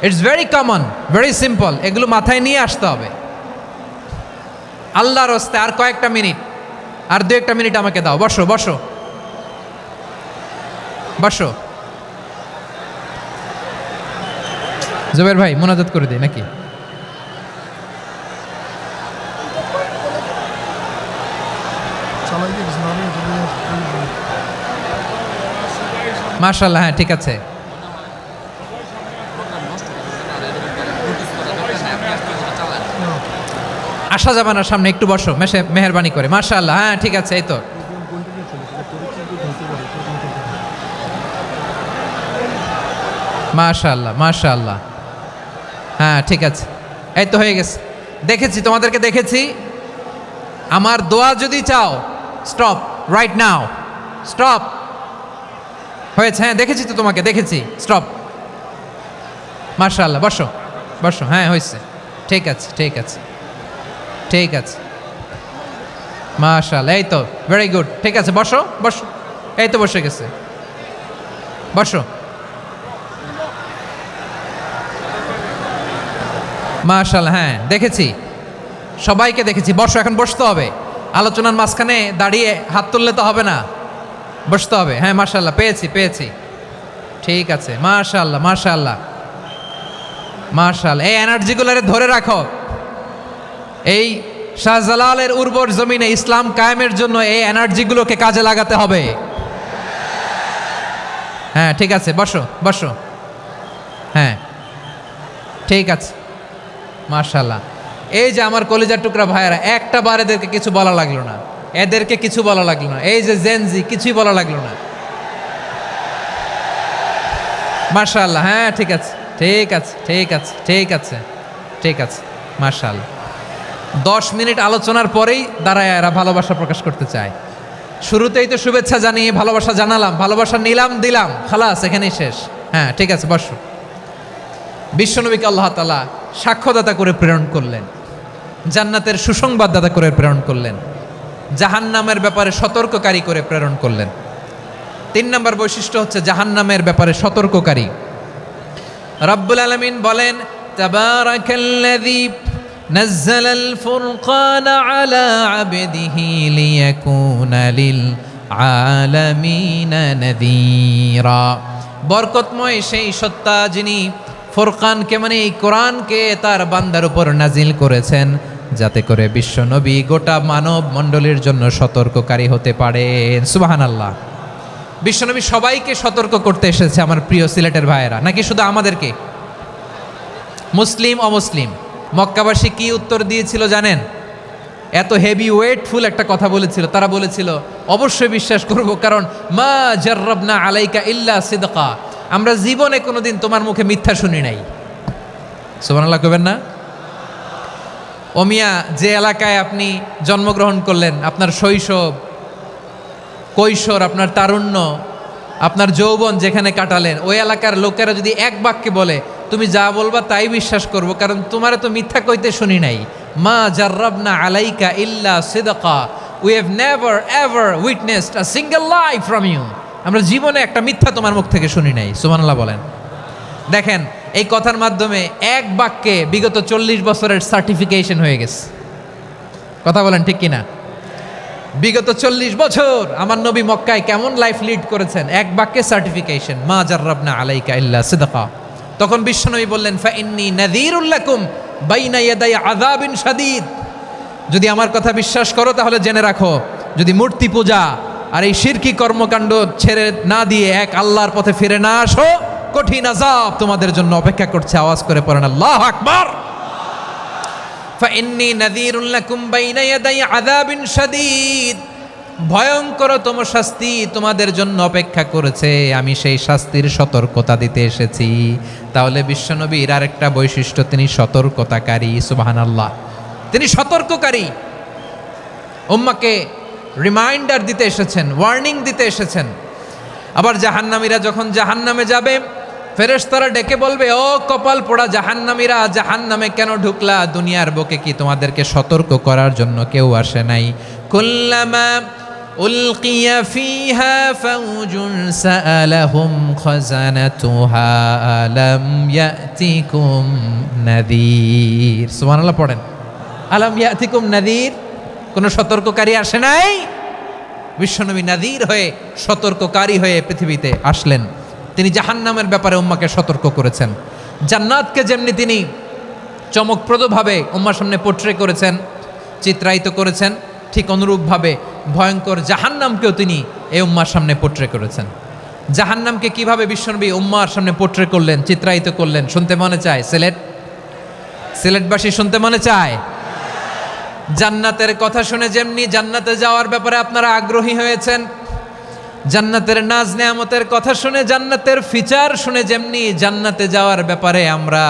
It's very common, very simple. এগুলো মাথায় নিয়ে আসতে হবে। আল্লাহর হস্তে আর কয়েকটা মিনিট, আর 2-1 মিনিট আমাকে দাও। বসো বসো বসো। জুবের ভাই মোনাজাত করে দিই নাকি? মাশাআল্লাহ, হ্যাঁ ঠিক আছে। আসা যাবে না সামনে, একটু বসো মেহেরবানি করে। মাশাআল্লাহ, হ্যাঁ ঠিক আছে। এই তো মাশাআল্লাহ মাশাআল্লাহ, হ্যাঁ ঠিক আছে। এই তো হয়ে গেছে। দেখেছি, তোমাদেরকে দেখেছি। আমার দোয়া যদি চাও, স্টপ রাইট নাও, স্টপ। হয়েছে, হ্যাঁ দেখেছি তো তোমাকে, দেখেছি। স্টপ। মাশাআল্লাহ, বসো বসো। হ্যাঁ হয়েছে, ঠিক আছে ঠিক আছে ঠিক আছে। মাশাআল্লাহ, এই তো ভেরি গুড। ঠিক আছে, বসো বসো। এই তো বসে গেছে, বসো। মাশাআল্লাহ, হ্যাঁ দেখেছি, সবাইকে দেখেছি। বসো, এখন বসতে হবে। আলোচনার মাঝখানে দাঁড়িয়ে হাত তুললে তো হবে না, বসতে হবে। হ্যাঁ মাশাআল্লাহ, পেয়েছি পেয়েছি। ঠিক আছে, মাশাআল্লাহ মাশাআল্লাহ মাশাআল্লাহ। এই এনার্জিগুলোরে ধরে রাখো। এই শাহজালালের উর্বর জমিনে ইসলাম কায়েমের জন্য এই এনার্জিগুলোকে কাজে লাগাতে হবে। হ্যাঁ ঠিক আছে, বসো বসো। হ্যাঁ ঠিক আছে, মাশাআল্লাহ। এই যে আমার কলিজার টুকরা ভাইয়েরা, একটা বার এদেরকে কিছু বলা লাগলো না, এদেরকে কিছু বলা লাগলো না। এই যে জেনজি, কিছুই বলা লাগলো না। মাশাআল্লাহ, হ্যাঁ ঠিক আছে ঠিক আছে ঠিক আছে ঠিক আছে ঠিক আছে। মাশাআল্লাহ, 10 মিনিট আলোচনার পরেই দাঁড়ায় এরা ভালোবাসা প্রকাশ করতে চায়। শুরুতেই তো শুভেচ্ছা জানিয়ে ভালোবাসা জানালাম, ভালোবাসা নিলাম, দিলাম, খালাস, এখানেই শেষ। হ্যাঁ ঠিক আছে, বসো। বিশ্বনবীকে আল্লাহ তাআলা সাক্ষ্যদাতা করে প্রেরণ করলেন, জান্নাতের সুসংবাদদাতা করে প্রেরণ করলেন, জাহান্নামের ব্যাপারে সতর্ককারী করে প্রেরণ করলেন। 3 নম্বর বৈশিষ্ট্য হচ্ছে জাহান্নামের ব্যাপারে সতর্ককারী। রব্বুল আলামিন বলেন, তাবারাকাল্লাযী নাযালাল ফুরকানা আলা আবদিহি লিয়াকুনা লিল আলামিনা নাযীরা। বরকতময় সেই সত্তা যিনি ফুরকানকে, মানে এই কোরআনকে তার বান্দার উপর নাজিল করেছেন, যাতে করে বিশ্ব নবী গোটা মানব মণ্ডলীর জন্য সতর্ককারী হতে পারেন। সুবহানাল্লাহ। বিশ্বনবী সবাইকে সতর্ক করতে এসেছে, আমার প্রিয় সিলেটের ভাইয়েরা, নাকি শুধু আমাদেরকে? মুসলিম অমুসলিম মক্কাবাসী কি উত্তর দিয়েছিল জানেন? এত হেভি ওয়েটফুল একটা কথা বলেছিল। তারা বলেছিল, অবশ্যই বিশ্বাস করব, কারণ মা জাররাবনা আলাইকা ইল্লা সিদকা, আমরা জীবনে কোনোদিন তোমার মুখে মিথ্যা শুনি নাই। সুবহানাল্লাহ কইবেন না? ও মিয়া, যে এলাকায় আপনি জন্মগ্রহণ করলেন, আপনার শৈশব, কৈশোর, আপনার তারুণ্য, আপনার যৌবন যেখানে কাটালেন, ওই এলাকার লোকেরা যদি এক বাক্যে বলে তুমি যা বলবা তাই বিশ্বাস করব, কারণ তোমারে তো মিথ্যা কইতে শুনি নাই। মা জাররাবনা আলাইকা ইল্লা সিদকা, we have never ever witnessed a single lie from you. আমরা জীবনে একটা মিথ্যা তোমার মুখ থেকে শুনি নাই। সুবহানাল্লাহ বলেন। দেখেন এই কথার মাধ্যমে এক বাক্যে বিগত 40 বছরের সার্টিফিকেশন হয়ে গেছে। কথা বলেন ঠিক কিনা? বিগত 40 বছর আমার নবী মক্কায় কেমন লাইফ লিড করেছেন, এক বাক্যে সার্টিফিকেশন, মা জাররাবনা আলাইকা ইল্লা সিদকা। তখন বিশ্বনবী বললেন, ফা ইন্নী নাযীরুল লাকুম বাইনা ইয়াদাই আযাবিন শাদীদ। যদি আমার কথা বিশ্বাস করো তাহলে জেনে রাখো, যদি মূর্তি পূজা আর এই শিরকি কর্মকাণ্ড ছেড়ে না দিয়ে এক আল্লাহর পথে ফিরে না আসো, কঠিন আযাব তোমাদের জন্য অপেক্ষা করছে। আওয়াজ করে পড়েন আল্লাহু আকবার। ফাইন্নী নাযীরুল লাকুম বাইনা ইয়াদাই আযাবিন শাদীদ। ভয়ঙ্করতম শাস্তি তোমাদের জন্য অপেক্ষা করেছে, আমি সেই শাস্তির সতর্কতা দিতে এসেছি। তাহলে বিশ্বনবীর আরেকটা বৈশিষ্ট্য, তিনি সতর্কতাকারী। সুবহানাল্লাহ, তিনি সতর্ককারী। উম্মাকে রিমাইন্ডার দিতে এসেছেন, ওয়ার্নিং দিতে এসেছেন। আবার জাহান্নামীরা যখন জাহান্নামে যাবে, ফেরেশতারা ডেকে বলবে, ও কপাল পোড়া জাহান্নামীরা, জাহান্নামে কেন ঢুকলা? দুনিয়ার বুকে কি তোমাদেরকে সতর্ক করার জন্য কেউ আসে নাই? কুল্লামা উলকিয়া ফিহা ফাউজুন সাআলাহুম খাজানাতুহা আলাম ইয়াতিকুম নাযীর। সুবহানাল্লাহ পড়েন। আলাম ইয়াতিকুম নাযীর, কোন সতর্ককারী আসে নাই? বিশ্বনবী নাযীর হয়ে, সতর্ককারী হয়ে পৃথিবীতে আসলেন। তিনি জাহান্নামের ব্যাপারে উম্মাকে সতর্ক করেছেন। জান্নাতকে যেমনি তিনি চমকপ্রদভাবে উম্মার সামনে পোট্রে করেছেন, চিত্রায়িত করেছেন, ঠিক অনুরূপভাবে ভয়ঙ্কর জাহান্নামকেও তিনি এই উম্মার সামনে পোট্রে করেছেন। জাহান্নামকে কিভাবে বিশ্বনবী উম্মার সামনে পোট্রে করলেন, চিত্রায়িত করলেন, শুনতে মনে চায়? সিলেটবাসী শুনতে মনে চায়? জান্নাতের কথা শুনে যেমনি জান্নাতে যাওয়ার ব্যাপারে আপনারা আগ্রহী হয়েছেন, জান্নাতের নাজ নেয়ামতের কথা শুনে, জান্নাতের ফিচার শুনে যেমনি জান্নাতে যাওয়ার ব্যাপারে আমরা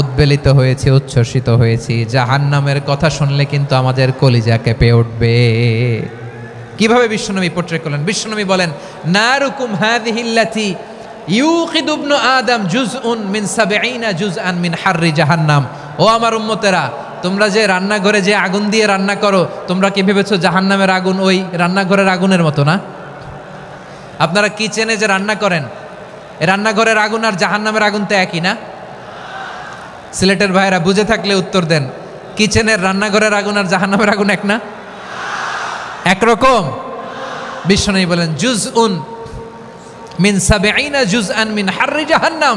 উদ্বেলিত হয়েছি, উচ্ছ্বসিত হয়েছি, জাহান্নামের কথা শুনলে কিন্তু আমাদের কলিজা কেঁপে উঠবে। কিভাবে বিশ্বনবী পোট্রে করলেন? বিশ্বনবী বলেন, নারুকুম হাযিহিল্লাতী ইউকিদু ইবনু আদম জুজউন মিন ৭০ জুজআন মিন হাররি জাহান্নাম। ও আমার উম্মতেরা, তোমরা যে রান্নাঘরে যে আগুন দিয়ে রান্না করো, তোমরা কি ভেবেছো জাহান্নামের আগুন ওই রান্নাঘরের আগুনের মতো না? আপনারা কিচেনে যে রান্না করেন, রান্নাঘরের আগুন আর জাহান্নামের আগুন তো একই না? সিলেটের ভাইয়েরা বুঝে থাকলে উত্তর দেন, কিচেনের রান্নাঘরের আগুন আর জাহান্নামের আগুন এক না? একরকম? বিশ্বনবী বলেন, জুজউন মিন ৭০ জুজআন মিন হাররি জাহান্নাম।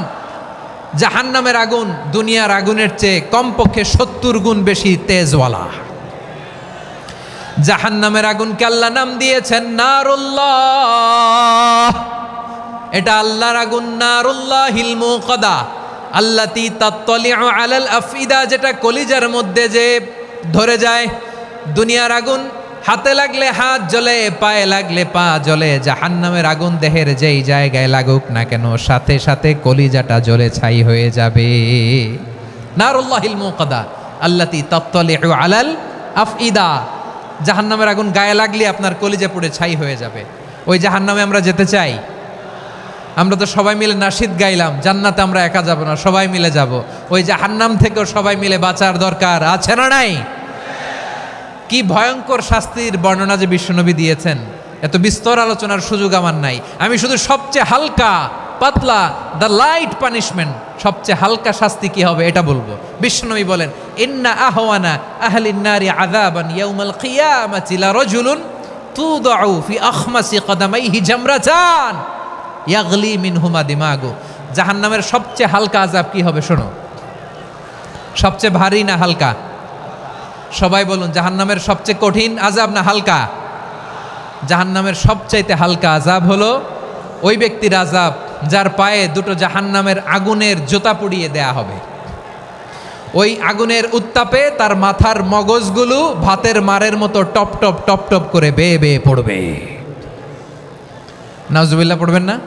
জাহান্নামের আগুন দুনিয়ার আগুনের চেয়ে কমপক্ষে ৭০ গুণ বেশি তেজওয়ালা। জাহান্নামের আগুনকে আল্লাহ নাম দিয়েছেন নারুল্লাহ। এটা আল্লাহর আগুন, নারুল্লাহিল মুকাদা আল্লাতী তাত্তালিউ আলাল আফইদা, যেটা কলিজার মধ্যে যে ধরে যায়। দুনিয়ার আগুন হাতে লাগলে হাত জ্বলে, পায়ে লাগলে পা জ্বলে। জাহান্নামের আগুন দেহের যেই জায়গায় লাগুক না কেন, সাথে সাথে কলিজাটা জ্বলে ছাই হয়ে যাবে। নারুল্লাহিল মুকাদা আল্লাতী তাত্তালিউ আলাল আফইদা। জাহান্নামের আগুন গায়ে লাগলে আপনার কলিজা পুড়ে ছাই হয়ে যাবে। ওই জাহান্নামে আমরা যেতে চাই? আমরা তো সবাই মিলে নাশিদ গাইলাম, জান্নাতে আমরা একা যাব না, সবাই মিলে যাব। ওই জাহান্নাম থেকেও সবাই মিলে বাঁচার দরকার আছে না নাই? কি ভয়ঙ্কর শাস্তির বর্ণনা যে বিশ্বনবী দিয়েছেন, এত বিস্তর আলোচনার সুযোগ আমার নাই। আমি শুধু সবচেয়ে হালকা পাতলা, দ্য লাইট পানিশমেন্ট, সবচেয়ে হালকা শাস্তি কি হবে এটা বলবো। বিশ্বনবী বলেন, ইন্না আহওয়ানা আহলিন নারি আযাবান ইয়াউমাল কিয়ামাতি লারাজুলুন তুদাউ ফি আখমাসি কদামাইহি জামরাতান ইয়াগলি মিনহুমা দিমাগু। জাহান্নামের সবচেয়ে হালকা আযাব কি হবে শোনো। সবচেয়ে ভারী না হালকা? সবাই বলুন, জাহান্নামের সবচেয়ে কঠিন আযাব না হালকা? জাহান্নামের সবচাইতে হালকা আযাব হলো ওই ব্যক্তির আযাব যার পায়ে দুটো জাহান্নামের আগুনের জুতা পুড়িয়ে দেয়া হবে। ওই আগুনের উত্তাপে তার মাথার মগজগুলো ভাতের মারের মতো টপ টপ টপ টপ করে বেয়ে বেয়ে পড়বে। নাউজুবিল্লাহ পড়বেন না?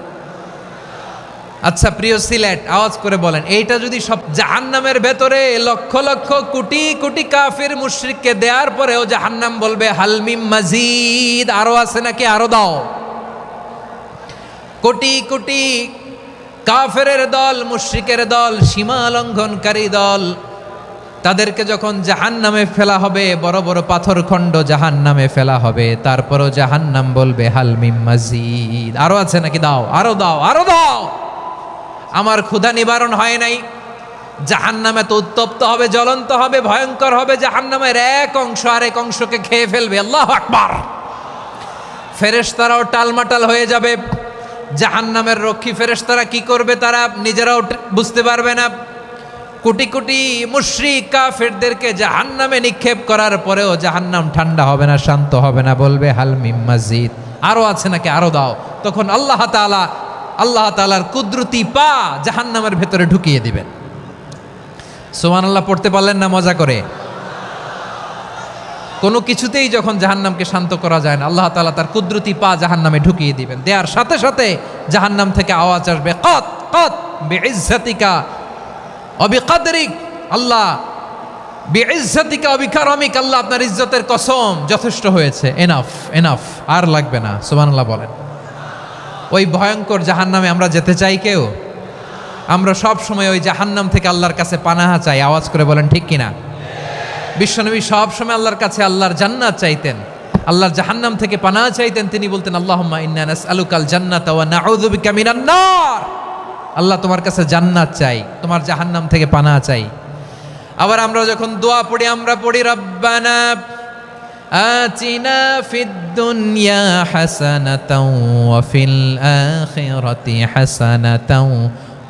আচ্ছা প্রিয় সিলেট, আওয়াজ করে বলেন, এইটা যদি সব জাহান্নামের ভেতরে লক্ষ লক্ষ কোটি কোটি কাফির মুশরিককে দেওয়ার পরেও জাহান্নাম বলবে হালমিম মাজিদ, আরো আছে নাকি, আরো দাও। কোটি কোটি কাফেরের দল, মুশরিকের দল, সীমা লঙ্ঘনকারী দল তাদেরকে যখন জাহান্নামে ফেলা হবে, বড় বড় পাথরখণ্ড জাহান্নামে ফেলা হবে, তারপরও জাহান্নাম বলবে হাল মিম মাজিদ, আরো আছে নাকি, দাও, আরো দাও, আরো দাও। আমার ক্ষুধা নিবারণ হয় নাই। জাহান্নামে তো উত্তপ্ত হবে, জ্বলন্ত হবে, ভয়ঙ্কর হবে। জাহান্নামের এক অংশ আরেক অংশকে খেয়ে ফেলবে। আল্লাহু আকবার। ফেরেশতারাও টালমাটাল হয়ে যাবে। জাহান্নামের রক্ষী ফেরেশতারা কি করবে তারা নিজেরাও বুঝতে পারবে না। কোটি কোটি মুশরিক কাফেরদেরকে জাহান্নামে নিক্ষেপ করার পরেও জাহান্নাম ঠান্ডা হবে না, শান্ত হবে না, বলবে হাল মিম মাজিদ, আরো আছে নাকি, আরো দাও। তখন আল্লাহ তাআলার কুদরতি পা জাহান্নামের ভেতরে ঢুকিয়ে দিবেন। সুবহানাল্লাহ পড়তে পারলেন না মজা করে? কোনো কিছুতেই যখন জাহান্নামকে শান্ত করা যায় না, আল্লাহ তাআলা তার কুদরতি পা জাহান্নামে ঢুকিয়ে দিবেন। দেওয়ার সাথে সাথে জাহান্নাম থেকে আওয়াজ আসবে, কত কত বিইজ্জাতিকা ওয়া বিকদরিক, আল্লাহ বিইজ্জাতিকা ওয়া বিকারমিক, আল্লাহ আপনার ইজ্জতের কসম, যথেষ্ট হয়েছে, এনাফ এনাফ, আর লাগবে না। সুবহানাল্লাহ বলেন। ওই ভয়ঙ্কর জাহান্নামে আমরা যেতে চাই কেউ? আমরা সব সময় ওই জাহান্নাম থেকে আল্লাহর কাছে পানাহা চাই। আওয়াজ করে বলেন ঠিক কিনা? বিশ্বনবী সব সময় আল্লাহর কাছে আল্লাহর জান্নাত চাইতেন, আল্লাহর জাহান্নাম থেকে পানাহা চাইতেন। তিনি বলতেন আল্লাহুম্মা ইন্না নাসআলুকাল জান্নাতা ওয়া নাউযু বিকা মিনান নার। আল্লাহ তোমার কাছে জান্নাত চাই, তোমার জাহান্নাম থেকে পানাহা চাই। আবার আমরা যখন দোয়া পড়ি, আমরা পড়ি রব্বানা আতিনা ফিদ দুনিয়া হাসানাতাও ওয়া ফিল আখিরাতি হাসানাতাও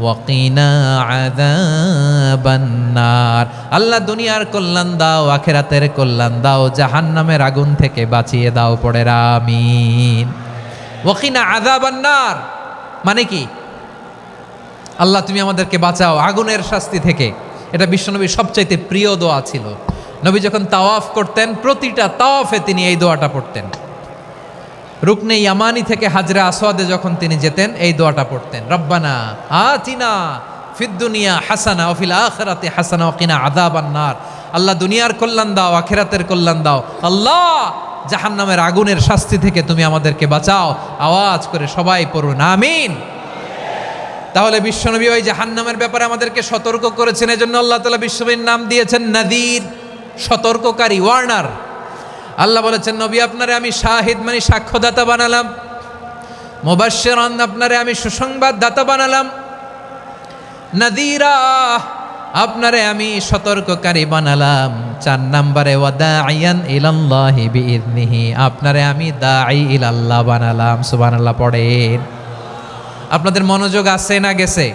ওয়া কিনা আযাবান নার। আল্লাহ দুনিয়ার কল্যাণ দাও, আখিরাতের কল্যাণ দাও, জাহান্নামের আগুন থেকে বাঁচিয়ে দাও। পড়ে আমিন। ওয়া কিনা আযাবান নার মানে কি? আল্লাহ তুমি আমাদেরকে বাঁচাও আগুনের শাস্তি থেকে। এটা বিশ্বনবীর সবচাইতে প্রিয় দোয়া ছিল। নবী যখন তাওয়াফ করতেন, প্রতিটা তাওয়াফে তিনি এই দোয়াটা পড়তেন। রুকনে ইয়ামানি থেকে হাজরে আসওয়াদে যখন তিনি যেতেন, এই দোয়াটা পড়তেন, রব্বানা আতিনা ফিদ দুনিয়া হাসানা ওয়া ফিল আখিরাতি হাসানা ওয়া কিনা আযাবান নার। আল্লাহ দুনিয়ার কল্যাণ দাও, আখিরাতের কল্যাণ দাও। আল্লাহ জাহান্নামের আগুনের শাস্তি থেকে তুমি আমাদেরকে বাঁচাও। আওয়াজ করে সবাই পড়ুন আমিন। তাহলে বিশ্বনবী ওই জাহান্নামের ব্যাপারে আমাদেরকে সতর্ক করেছেন। এজন্য আল্লাহ তাআলা বিশ্বনবীর নাম দিয়েছেন নাযীর, সতর্ককারী, ওয়ার্নার। আল্লাহ বলেছেন নবী আপনারে আমি শাহিদ মানে সাক্ষ্যদাতা বানালাম, মুবাশশিরান আপনারে আমি সুসংবাদদাতা বানালাম, নাযীরা আপনারে আমি সতর্ককারী বানালাম। 4 নম্বরে ওয়া দাঈয়ান ইলাল্লাহি বিইذনিহি, আপনারে আমি দাঈ ইলাল্লাহ বানালাম। সুবহানাল্লাহ পড়েন। আপনাদের মনোযোগ আছে না গেছে?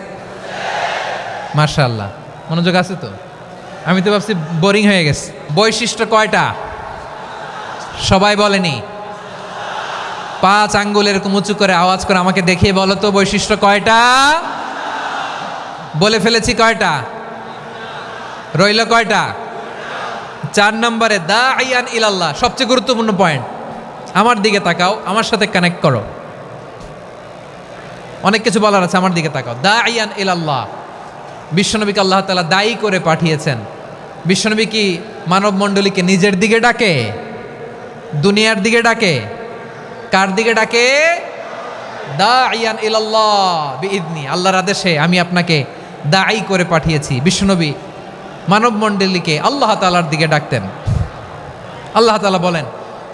মাশাআল্লাহ মনোযোগ আছে তো। আমি তো ভাবছি বোরিং হয়ে গেছে। বৈশিষ্ট্য কয়টা সবাই বলেনি? 5 আঙ্গুল এরকম উঁচু করে আওয়াজ করে আমাকে দেখিয়ে বলো তো বৈশিষ্ট্য কয়টা? বলে ফেলেছি কয়টা? রইল কয়টা? 4 নম্বরে দাঈয়ান ইলাল্লাহ, সবচেয়ে গুরুত্বপূর্ণ পয়েন্ট। আমার দিকে তাকাও, আমার সাথে কানেক্ট করো। অনেক কিছু বলার আছে, আমার দিকে তাকাও। দাঈয়ান ইলাল্লাহ, বিশ্বনবীকে আল্লাহ তাআলা দায়ী করে পাঠিয়েছেন। বিশ্বনবী কি মানব মণ্ডলীকে নিজের দিকে ডাকে? দুনিয়ার দিকে ডাকে? কার দিকে ডাকে? দাঈয়ান ইলাল্লাহ বিইذনি, আল্লাহর আদেশে আমি আপনাকে দায়ী করে পাঠিয়েছি। বিশ্বনবী মানব মণ্ডলীকে আল্লাহ তাআলার দিকে ডাকতেন। আল্লাহ তাআলা বলেন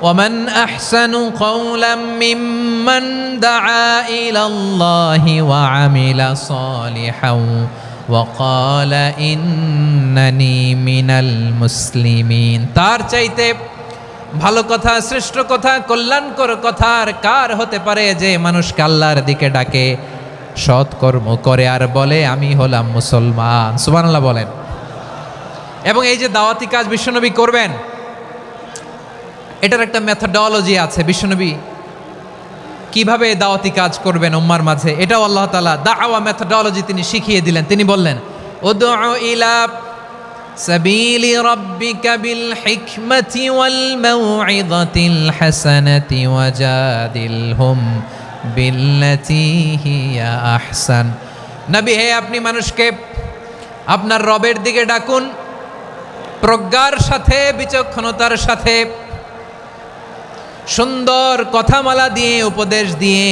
ওয়ামান আহসানু কওলাম মিম্মান দাআ ইলাল্লাহি ওয়া আমিলা সালিহান ওয়া ক্বালা ইন্নানি মিনাল মুসলিমিন। তার চাইতে ভালো কথা, শ্রেষ্ঠ কথা, কল্যাণকর কথা আর কার হতে পারে যে মানুষকে আল্লাহর দিকে ডাকে, সৎকর্ম করে আর বলে আমি হলাম মুসলমান। সুবহানাল্লাহ বলেন। এবং এই যে দাওয়াতি কাজ বিশ্বনবী করবেন, এটার একটা মেথডোলজি আছে। বিশ্বনবী কিভাবে দাওয়াতি কাজ করবেন উম্মার মাঝে, এটাও আল্লাহ তাআলা দাওয়া মেথডোলজি তিনি শিখিয়ে দিলেন। তিনি বললেন উদউ ইলা সাবিলি রাব্বিকা বিল হিকমাতি ওয়াল মাউইযাতিল হাসানাতি ওয়াজাদিলহুম বিল্লাতি হিয়া আহসান। নবী হে, আপনি মানুষকে আপনার রবের দিকে ডাকুন প্রজ্ঞার সাথে, বিচক্ষণতার সাথে, সুন্দর কথামালা দিয়ে, উপদেশ দিয়ে,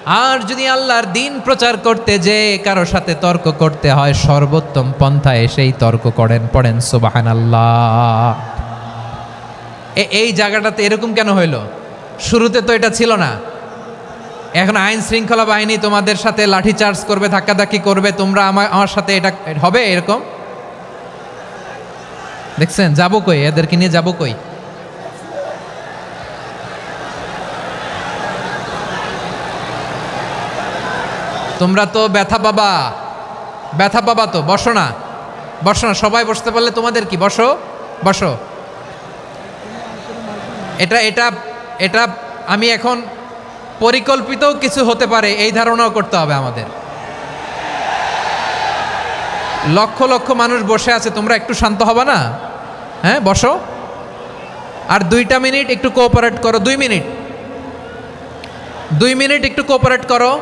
আর যদি আল্লাহর দিন প্রচার করতে যে কারো সাথে তর্ক করতে হয়, সর্বোত্তম পন্থায় সেই তর্ক করেন। পড়েন সুবহানাল্লাহ। এই জায়গাটাতে এরকম কেন হইল? শুরুতে তো এটা ছিল না। এখন আইন শৃঙ্খলা বাহিনী তোমাদের সাথে লাঠি চার্জ করবে, ধাক্কাধাক্কি করবে, তোমরা আমার সাথে এটা হবে এরকম? দেখছেন যাবো কই? এদেরকে নিয়ে যাবো কই? তোমরা তো ব্যথা পাবা, ব্যথা পাবা তো। বসো না, বসো না, সবাই বসতে পারলে তোমাদের কি? বসো বসো। এটা এটা এটা আমি এখন পরিকল্পিতও কিছু হতে পারে এই ধারণাও করতে হবে আমাদের। লক্ষ লক্ষ মানুষ বসে আছে, তোমরা একটু শান্ত হবে না? হ্যাঁ বসো। আর 2টা মিনিট একটু কোঅপারেট করো। 2 মিনিট, 2 মিনিট একটু কোঅপারেট করো।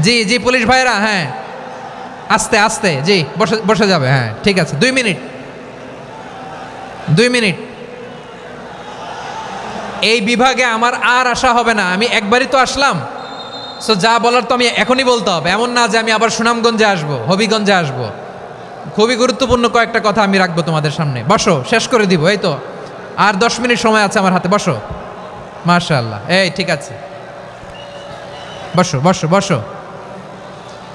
জি জি পুলিশ ভাইরা, হ্যাঁ আস্তে আস্তে, জি বসে বসে যাবে। হ্যাঁ ঠিক আছে, 2 মিনিট, 2 মিনিট। এই বিভাগে আমার আর আসা হবে না, আমি একবারই তো আসলাম। সো যা বলার তো আমি এখনই বলতে হবে, এমন না যে আমি আবার সুনামগঞ্জে আসবো, হবিগঞ্জে আসবো। খুবই গুরুত্বপূর্ণ কয়েকটা কথা আমি রাখবো তোমাদের সামনে। বসো, শেষ করে দিব। এই তো আর 10 মিনিট সময় আছে আমার হাতে। বসো। মাশাআল্লাহ, এই ঠিক আছে, বসো বসো বসো।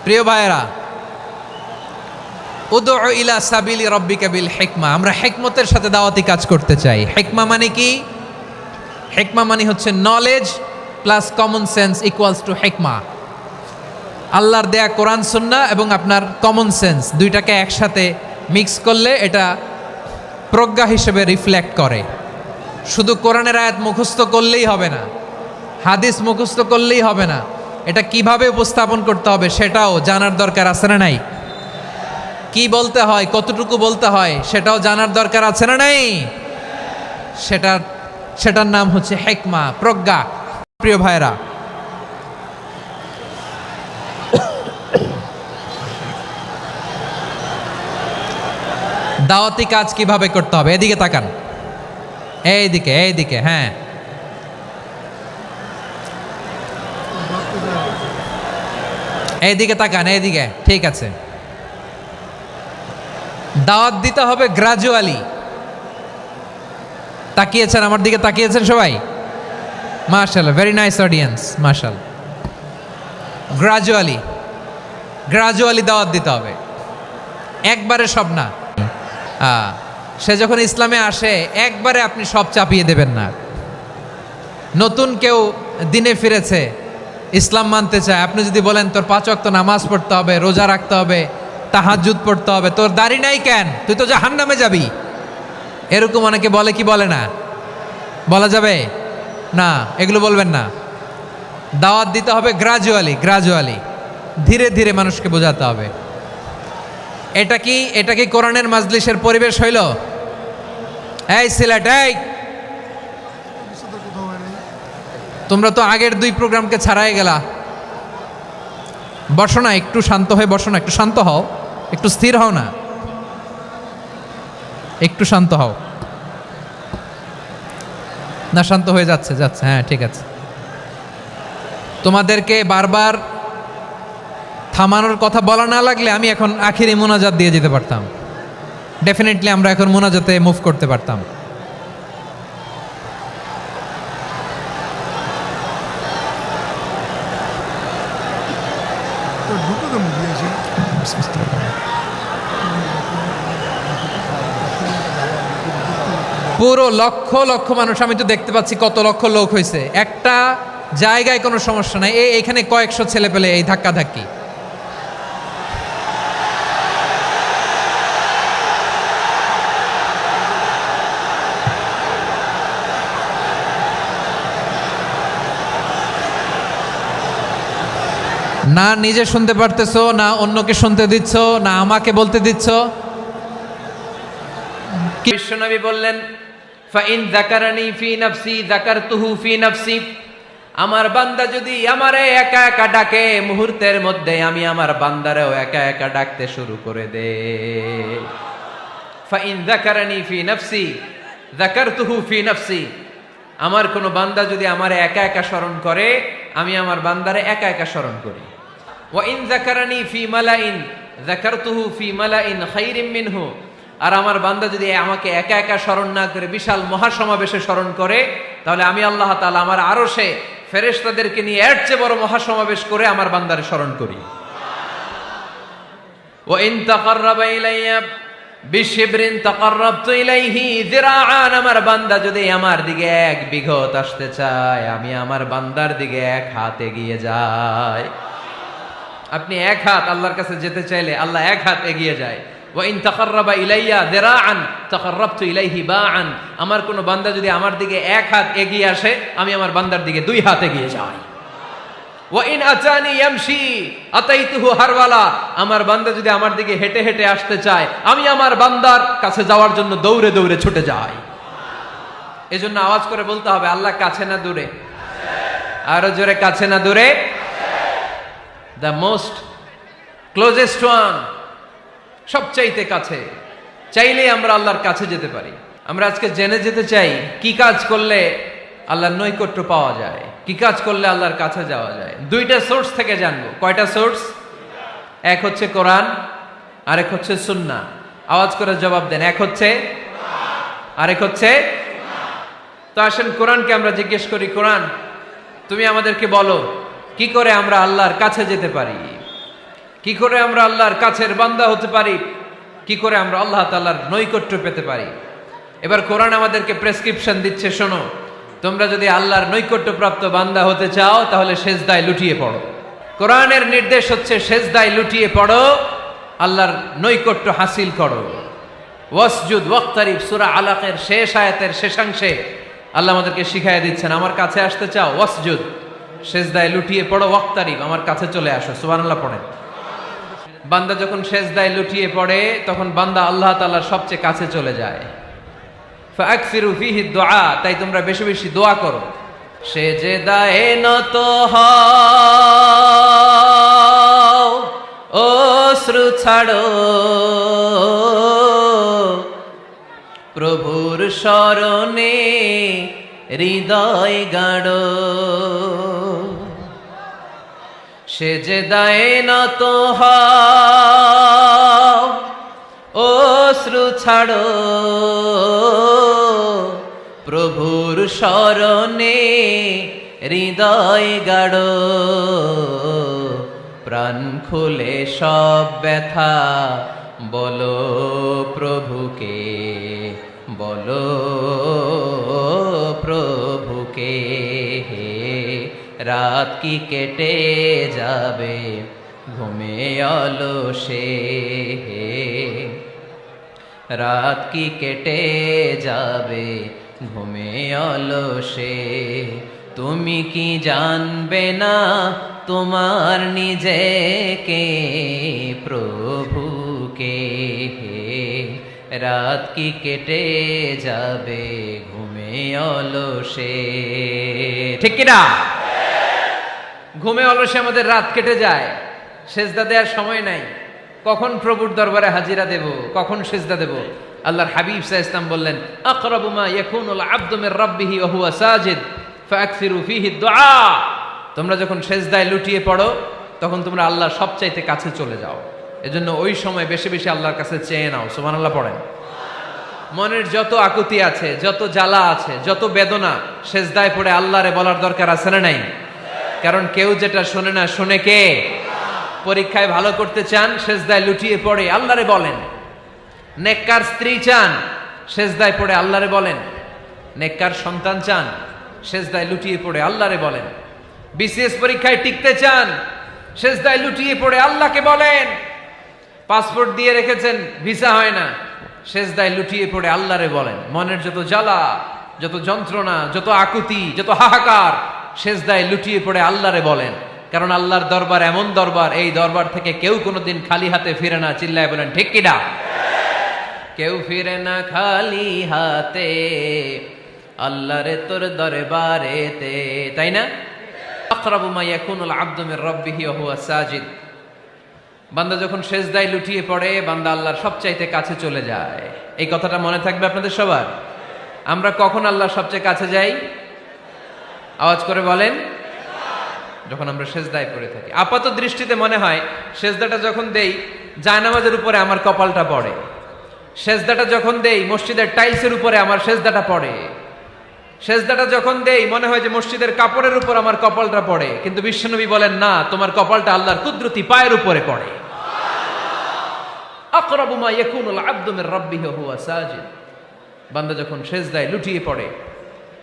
প্রিয় ভাইয়েরা, উদউ ইলা সাবিলি রাব্বিকা বিল হিকমা, আমরা হিকমতের সাথে দাওয়াতি কাজ করতে চাই। হিকমা মানে কি? হিকমা মানে হচ্ছে knowledge plus common sense equals to হিকমা। আল্লাহর দেয়া কোরআন সুন্নাহ এবং আপনার কমন সেন্স দুইটাকে একসাথে মিক্স করলে এটা প্রজ্ঞা হিসেবে রিফ্লেক্ট করে। শুধু কোরআনের আয়াত মুখস্থ করলেই হবে না, হাদিস মুখস্থ করলেই হবে না, এটা কিভাবে উপস্থাপন করতে হবে সেটাও জানার দরকার আছে না নাই? কি বলতে হয়, কতটুকু বলতে হয় সেটাও জানার দরকার আছে না নাই? সেটার নাম হচ্ছে হিকমা, প্রজ্ঞা। প্রিয় ভাইরা, দাওয়াতি কাজ কিভাবে করতে হবে? এদিকে তাকান, এইদিকে এইদিকে, হ্যাঁ এইদিকে তাকান, এইদিকে, ঠিক আছে। দাওয়াত দিতে হবে গ্রাজুয়ালি। তাকিয়েছেন আমার দিকে, তাকিয়েছেন সবাই? মাশাআল্লাহ, ভেরি নাইস অডিয়েন্স, মাশাআল্লাহ। গ্রাজুয়ালি গ্রাজুয়ালি দাওয়াত দিতে হবে, একবারে সব না। সে যখন ইসলামে আসে একবারে আপনি সব চাপিয়ে দেবেন না। নতুন কেউ দিনে ফিরেছে, ইসলাম মানতে চায়, আপনি যদি বলেন তোর 5 ওয়াক্ত নামাজ পড়তে হবে, রোজা রাখতে হবে, তাহাজ্জুদ পড়তে হবে, তোর দাড়ি নাই কেন, তুই তো জাহান্নামে যাবি, এরকম অনেকে বলে কি বলে না? বলা যাবে না, এগুলো বলবেন না। দাওয়াত দিতে হবে গ্রাজুয়ালি, গ্রাজুয়ালি, ধীরে ধীরে মানুষকে বোঝাতে হবে। এটা কি কোরআনের মাজলিসের পরিবেশ হইল? এই সিলেট, এই তোমরা তো আগের 2 প্রোগ্রামকে ছাড়াই গেলা। বসো না, একটু শান্ত হয়ে বসো না, একটু শান্ত হও, একটু স্থির হও না, একটু শান্ত হও না। শান্ত হয়ে যাচ্ছে, হ্যাঁ ঠিক আছে। তোমাদেরকে বারবার থামানোর কথা বলা না লাগলে আমি এখন আখিরি মোনাজাত দিয়ে যেতে পারতাম। ডেফিনেটলি আমরা এখন মোনাজাতে মুভ করতে পারতাম। পুরো লক্ষ লক্ষ মানুষ, আমি তো দেখতে পাচ্ছি কত লক্ষ লোক হয়েছে। একটা জায়গায় কোনো সমস্যা নাই, এখানে কয়েকশো ছেলে পেলে এই ধাক্কা ধাক্কি। না নিজে শুনতে পারতেছো, না অন্যকে শুনতে দিচ্ছ, না আমাকে বলতে দিচ্ছ। বিশ্বনবী বললেন, ফাইন যাকারানি ফি নাফসি যাকারতুহু ফি নাফসি, আমার বান্দা যদি আমারে একা একা ডাকে, মুহূর্তের মধ্যে আমি আমার বান্দারেও একা একা ডাকতে শুরু করে দে। ফাইন যাকারানি ফি নাফসি যাকারতুহু ফি নাফসি, আমার কোনো বান্দা যদি আমারে একা একা স্মরণ করে, আমি আমার বান্দারে একা একা স্মরণ করি। ওয়া ইন যাকারানি ফি মালাইন যাকারতুহু ফি মালাইন খায়রিম মিনহু, আর আমার বান্দা যদি আমাকে একা একা স্মরণ না করে বিশাল মহাসমাবেশে স্মরণ করে, তাহলে আমি আল্লাহ তাআলা আমার আরশে ফেরেশতাদেরকে নিয়ে এর চেয়ে বড় মহাসমাবেশ করে আমার বান্দারে স্মরণ করি। ওয়া ইন তাকাররাবা ইলাইয়া বিশিবরিন তাকাররাবতু ইলাইহি যিরাআন, আমার বান্দা যদি আমার দিকে 1 বিঘত আসতে চায়, আমি আমার বান্দার দিকে 1 হাত এগিয়ে যাই। আপনি 1 হাত আল্লাহর কাছে যেতে চাইলে আল্লাহ 1 হাত এগিয়ে যায়। ওয়া ইন তাকাররাবা ইলাইয়া যিরাআন তাকাররাবতু ইলাইহি বাআন, আমার কোন বান্দা যদি আমার দিকে 1 হাত এগিয়ে আসে, আমি আমার বান্দার দিকে 2 হাত এগিয়ে যাই। ওয়া ইন আতানি ইয়ামশি আতাইতুহু হারওয়ালা, আমার বান্দা যদি আমার দিকে হেঁটে হেঁটে আসতে চায়, আমি আমার বান্দার কাছে যাওয়ার জন্য দৌড়ে দৌড়ে ছুটে যাই। এজন্য আওয়াজ করে বলতে হবে, আল্লাহ কাছে না দূরে? আরো জোরে, কাছে না দূরে? দ্য মোস্ট ক্লোজেস্ট ওয়ান, সবচাইতে কাছে। চাইলেই আমরা আল্লাহর কাছে যেতে পারি। আমরা আজকে জেনে যেতে চাই কি কাজ করলে আল্লাহর নৈকট্য পাওয়া যায়, কি কাজ করলে আল্লাহর কাছে যাওয়া যায়। 2টা সোর্স থেকে জানবো। কয়টা সোর্স? এক হচ্ছে কোরআন, আরেক হচ্ছে সুন্নাহ। আওয়াজ করে জবাব দেন, এক হচ্ছে, আরেক হচ্ছে। তো আসেন কোরআনকে আমরা জিজ্ঞেস করি, কোরআন তুমি আমাদেরকে বলো কি করে আমরা আল্লাহর কাছে যেতে পারি, কি করে আমরা আল্লাহর কাছের বান্দা হতে পারি, কি করে আমরা আল্লাহ তাআলার নৈকট্য পেতে পারি। এবার কোরআন আমাদেরকে প্রেসক্রিপশন দিচ্ছে, শোনো, তোমরা যদি আল্লাহর নৈকট্যপ্রাপ্ত বান্দা হতে চাও তাহলে সেজদায় লুটিয়ে পড়ো। কোরআনের নির্দেশ হচ্ছে সেজদায় লুটিয়ে পড়ো, আল্লাহর নৈকট্য হাসিল করো। ওয়াসজুদ ওয়াক্তারিব, সূরা আলাকের শেষ আয়াতের শেষাংশে আল্লাহ আমাদেরকে শিখাইয়া দিচ্ছেন, আমার কাছে আসতে চাও, ওয়াসজুদ, সেজদায় লুটিয়ে পড়ো, ওয়াক্তারিব, আমার কাছে চলে আসো। সুবহানাল্লাহ পড়েন। বান্দা যখন সেজদায় লুটিয়ে পড়ে তখন বান্দা আল্লাহ তাআলার সবচেয়ে কাছে চলে যায়। ফাকসিরু ফিহি দুআ, তাই তোমরা বেশি বেশি দোয়া করো। সেজদায়ে নত হও, অশ্রু ছাড়ো, প্রভুর শরণে হৃদয় গাড়ো। সেজদায়ে নত হও, অশ্রু ছাড়ো, প্রভুর শরণে হৃদয় গাড়ো। প্রাণ খুলে সব ব্যথা বলো প্রভুকে, বলো প্রভুকে। রাত কি কেটে যাবে ঘুমে অলসে, রাত কি কেটে যাবে ঘুমে অলসে। তুমি কি জানবে না তোমার নিজেকে, প্রভুকে। রাত কি কেটে যাবে ঘুমে অলসে। ঠিক কিনা? ঘুমে অলসে আমাদের রাত কেটে যায়, সেজদা দেওয়ার সময় নাই। কখন প্রভুর দরবারে হাজিরা দেব, কখন সেজদা দেব? আল্লাহর হাবিব সাল্লাল্লাহু আলাইহি ওয়াসাল্লাম বললেন, আকরাবু মা ইয়াকুনুল আবদু মির রাব্বিহি ওয়া হুয়া সাজিদ ফাকসিরু ফিহি দুআ। তোমরা যখন সেজদায় লুটিয়ে পড়ো তখন তোমরা আল্লাহর সবচাইতে কাছে চলে যাও। এজন্য ওই সময় বেশি বেশি আল্লাহর কাছে চেয়ে নাও। সুবহানাল্লাহ পড়েন। মনের যত আকুতি আছে, যত জ্বালা আছে, যত বেদনা, সেজদায় পড়ে আল্লাহরে বলার দরকার আছে না নাই? কারণ কেউ যেটা শোনে না, শোনে কে? পরীক্ষায় ভালো করতে চান, সেজদায় লুটিয়ে পড়ে আল্লাহরে বলেন। নেককার স্ত্রী চান, সেজদায় পড়ে আল্লাহরে বলেন। নেককার সন্তান চান, সেজদায় লুটিয়ে পড়ে আল্লাহরে বলেন। বিসিএস পরীক্ষায় টিকতে চান, সেজদায় লুটিয়ে পড়ে আল্লাহকে বলেন। পাসপোর্ট দিয়ে রেখেছেন, ভিসা হয় না, সেজদায় লুটিয়ে পড়ে আল্লাহরে বলেন। মনের যত জ্বালা, যত যন্ত্রণা, যত আকুতি, যত হাহাকার, সেজদায় লুটিয়ে পড়ে আল্লাহরে বলেন। কারণ আল্লাহর দরবার এমন দরবার, এই দরবার থেকে কেউ কোনোদিন খালি হাতে ফিরে না। চিল্লায় বলেন ঠিক কিনা? কেউ ফিরে না খালি হাতে আল্লাহরে তোর দরবারেতে, তাই না? আকরাবু মা ইয়াকুনুল আবদু মির রাব্বিহি ওয়া হুয়া সাজিদ। বান্দা যখন সেজদায় লুটিয়ে পড়ে, বান্দা আল্লাহর সবচাইতে কাছে চলে যায়। এই কথাটা মনে থাকবে আপনাদের সবার। আমরা কখন আল্লাহর সবচেয়ে কাছে যাই? আওয়াজ করে বলেন। যখন আমরা সেজদায় পড়ে থাকি। আপাত দৃষ্টিতে মনে হয় সেজদাটা যখন দেই জায়নামাজের উপরে আমার কপালটা পড়ে, সেজদাটা যখন দেই মসজিদের টাইলসের উপরে আমার সেজদাটা পড়ে, সেজদাটা যখন দেই মনে হয় যে মসজিদের কাপড়ের উপর আমার কপালটা পড়ে। কিন্তু বিশ্বনবী বলেন না, তোমার কপালটা আল্লাহর কুদরতি পায়ের উপরে পড়ে। আকরাবু মা ইয়াকুনুল আবদু মির রাব্বিহি ওয়া হুয়া সাজিদ। বান্দা যখন সেজদায় লুটিয়ে পড়ে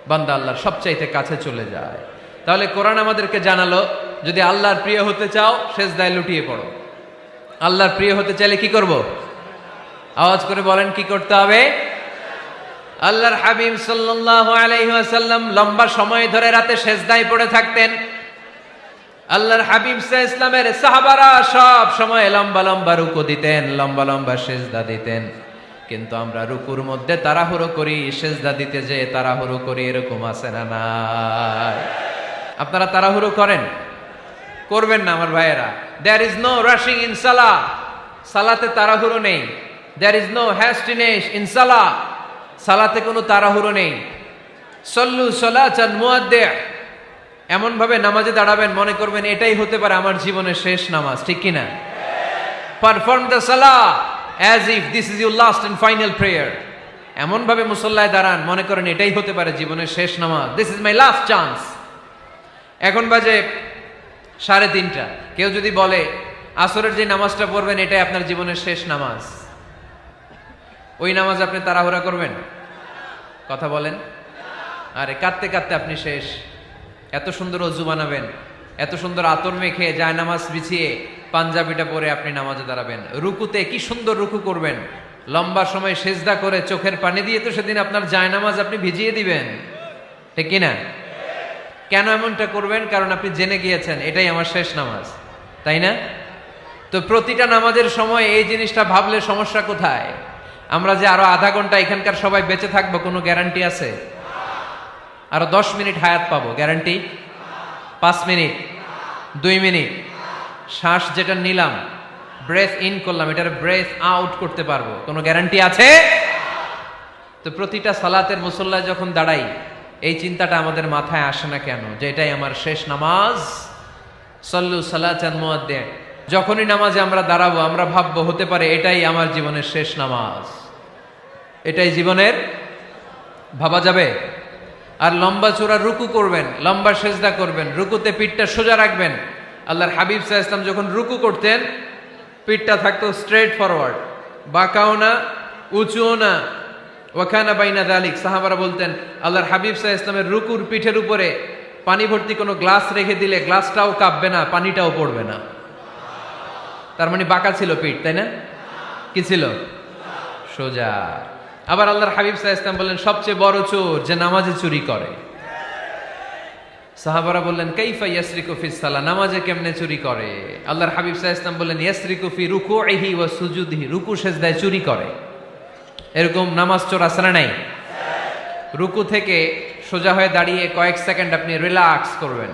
বান্দা আল্লাহর সবচাইতে কাছে চলে যায়। তাহলে কোরআন আমাদেরকে জানালো, যদি আল্লাহর প্রিয় হতে চাও সেজদায় লুটিয়ে পড়ো। আল্লাহর প্রিয় হতে চাইলে কি করব? আওয়াজ করে বলেন কি করতে হবে? আল্লাহর হাবিব সাল্লাল্লাহু আলাইহি ওয়াসাল্লাম লম্বা সময় ধরে রাতে সেজদায় পড়ে থাকতেন। আল্লাহর হাবিব সাল্লাল্লাহু আলাইহি ওয়াসাল্লামের সাহাবারা সব সময় লম্বা লম্বা রুকু দিতেন, লম্বা লম্বা সেজদা দিতেন। কিন্তু আমরা রুকুর মধ্যে তাড়াহুড়ো করি, সেজদা দিতে যে তাড়াহুড়ো করি, এরকম আছে না নাই? আপনারা তাড়াহুড়ো করেন? করবেন না আমার ভাইয়েরা। There is no rushing in সালাহ। সালাতে তাড়াহুড়ো নেই। There is no hastiness in সালাহ। সালাতে কোনো তাড়াহুড়ো নেই। সল্লু সালাতান মুআদ্দি'। এমন ভাবে নামাজে দাঁড়াবেন মনে করবেন এটাই হতে পারে আমার জীবনের শেষ নামাজ, ঠিক কিনা? Perform the Salah as if this is your last and final prayer. এমন ভাবে মুসল্লায় দাঁড়ান মনে করেন এটাই হতে পারে জীবনের শেষ নামাজ। This is my last chance. এখন বাজে 3:30। কেউ যদি বলে আসরের যে নামাজটা পড়বেন এটাই আপনার জীবনের শেষ নামাজ, ওই নামাজ আপনি তাড়াহুড়া করবেন? কথা বলেন। আরে কাঁদতে কাঁদতে আপনি শেষ। এত সুন্দর ওযু বানাবেন, এত সুন্দর আতর মেখে জায়নামাজ বিছিয়ে পাঞ্জাবিটা পরে আপনি নামাজে দাঁড়াবেন। রুকুতে কি সুন্দর রুকু করবেন, লম্বা সময় সেজদা করে চোখের পানি দিয়ে তো সেদিন আপনার জায়নামাজ আপনি ভিজিয়ে দিবেন, ঠিক কিনা? কেন এমনটা করবেন? কারণ আপনি জেনে গিয়েছেন এটাই আমার শেষ নামাজ, তাই না? তো প্রতিটা নামাজের সময় এই জিনিসটা ভাবলে সমস্যা কোথায়? আমরা যে আরো আধা ঘন্টা এখানকার সবাই বেঁচে থাকবো কোনো গ্যারান্টি আছে? আরো 10 মিনিট হায়াত পাবো, গ্যারান্টি? 5 মিনিট, 2 মিনিট, শ্বাস যেটা নিলাম, ব্রেথ ইন করলাম, এটার ব্রেথ আউট করতে পারবো, কোনো গ্যারান্টি আছে? তো প্রতিটা সালাতের মুসল্লায় যখন দাঁড়াই এই চিন্তাটা আমাদের মাথায় আসে না কেন যে এটাই আমার শেষ নামাজ? সল্লু সালাতান মুআদ্দি'। যখনই নামাজে আমরা দাঁড়াবো আমরা ভাববো হতে পারে এটাই আমার জীবনের শেষ নামাজ, এটাই জীবনের। ভাবা যাবে? আর লম্বা চূড়া রুকু করবেন, লম্বা সেজদা করবেন, রুকুতে পিঠটা সোজা রাখবেন। আল্লাহর হাবিব সাল্লাল্লাহু আলাইহি ওয়াসাল্লাম যখন রুকু করতেন পিঠটা থাকতো স্ট্রেট ফরওয়ার্ড, বাঁকাও না উঁচুও না। ওয়াকানা বাইনা যালিক। সাহাবারা বলতেন আল্লাহর হাবিব সাল্লাল্লাহু আলাইহি ওয়াসাল্লামের রুকুর পিঠের উপরে পানি ভর্তি কোনো গ্লাস রেখে দিলে গ্লাসটাও কাঁপবে না, পানিটাও পড়বে না। তার মানে বাঁকা ছিল পিঠ, তাই না? কি ছিল? সোজা। আবার আল্লাহর হাবিব সাল্লাল্লাহু আলাইহি ওয়াসাল্লাম বললেন সবচেয়ে বড় চোর যে নামাজে চুরি করে। সাহাবারা বললেন কাইফা ইয়াসরিকু ফিস সালাহ, নামাজে কেমনে চুরি করে? আল্লাহর হাবিব সাল্লাল্লাহু আলাইহি ওয়াসাল্লাম বললেন ইয়াসরিকু ফি রুকুইহি ওয়া সুজুদিহি, রুকু সেজদায় চুরি করে। এরকম নামাজ চোর আছে না নাই? রুকু থেকে সোজা হয়ে দাঁড়িয়ে কয়েক সেকেন্ড আপনি রিল্যাক্স করবেন।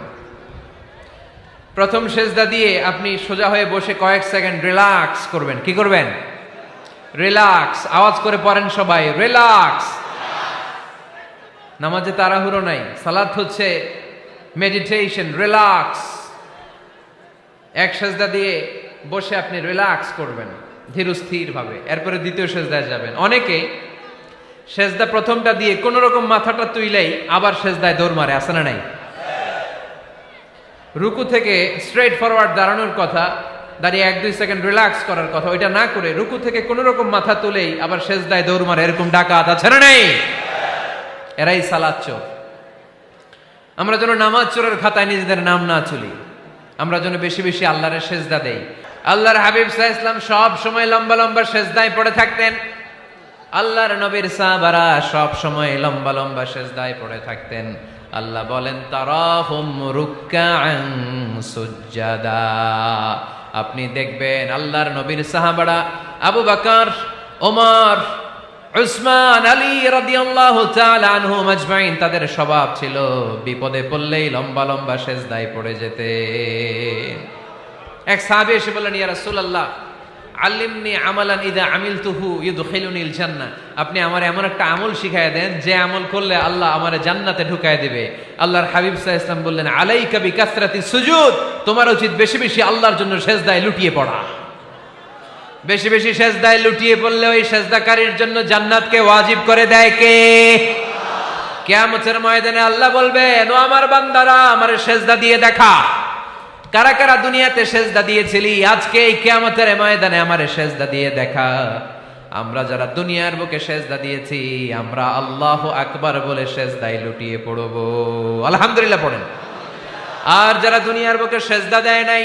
প্রথম সেজদা দিয়ে আপনি সোজা হয়ে বসে কয়েক সেকেন্ড রিল্যাক্স করবেন। কি করবেন? রিল্যাক্স। আওয়াজ করে পড়েন সবাই, রিল্যাক্স। নামাজে তাড়াহুড়ো নাই, সালাত হচ্ছে মেডিটেশন, রিল্যাক্স। এক সেজদা দিয়ে বসে আপনি রিল্যাক্স করবেন ধীর স্থির ভাবে, এরপরে দ্বিতীয় সেজদায় যাবেন। অনেকে সেজদা প্রথমটা দিয়ে কোন রকম মাথাটা তুইলেই আবার সেজদায় দৌড় মারে, আছে না নাই? রুকু থেকে স্ট্রেট ফরওয়ার্ড দাঁড়ানোর কথা, দাঁড়িয়ে 1-2 সেকেন্ড রিল্যাক্স করার কথা, ওইটা না করে রুকু থেকে কোন রকম মাথা তুলেই আবার সেজদায় দৌড় মারে, এরকম ডাকাত আছে না নাই? এরাই সালাত চোর। আমরা যেন নামাজ চোরের খাতায় নিজেদের নাম না তুলি, আমরা যেন বেশি বেশি আল্লাহর সেজদা দেই। আল্লাহর হাবিব সাল্লাল্লাহু আলাইহি ওয়াসাল্লাম সব সময় লম্বা লম্বা সেজদায় পড়ে থাকতেন। আল্লাহর নবীর সাহাবারা সব সময় লম্বা লম্বা সেজদায় পড়ে থাকতেন। আল্লাহ বলেন তারাহুম রুকআন সুজদা। আপনি দেখবেন আল্লাহর নবীর সাহাবারা আবু বকর, ওমর, উসমান, আলী রাদিয়াল্লাহু তাআলা আনহুম আজমাইন, তাদের স্বভাব ছিল বিপদে পড়লেই লম্বা লম্বা সেজদায় পড়ে যেতেন। এক সাহাবী এসে বললেন ইয়া রাসূলুল্লাহ আল্লিমনি আমালান ইদা আমিলতুহু ইউদখিলুনিল জান্নাহ, আপনি আমার এমন একটা আমল শিখায় দেন যে আমল করলে আল্লাহ আমারে জান্নাতে ঢুকায় দিবে। আল্লাহর হাবিব সাল্লাল্লাহু আলাইহি ওয়াসাল্লাম বললেন, আলাইকা বিকাসরাতিস সুজুদ, তোমার উচিত বেশি বেশি আল্লাহর জন্য সেজদায় লুটিয়ে পড়া। বেশি বেশি সেজদায় লুটিয়ে পড়লে ওই সেজদাকারীর জন্য জান্নাতকে ওয়াজিব করে দেয় কে? কিয়ামতের ময়দানে আল্লাহ বলবেন, ও আমার বান্দারা, আমারে সেজদা দিয়ে দেখা। কারা কারা দুনিয়াতে সেজদা দিয়েছিলি, আজকে এই কিয়ামতের ময়দানে আমারে সেজদা দিয়ে দেখা। আমরা যারা দুনিয়ার বুকে সেজদা দিয়েছি, আমরা আল্লাহু আকবার বলে সেজদায় লুটিয়ে পড়ব। আলহামদুলিল্লাহ পড়েন। আর যারা দুনিয়ার বুকে সেজদা দেয় নাই,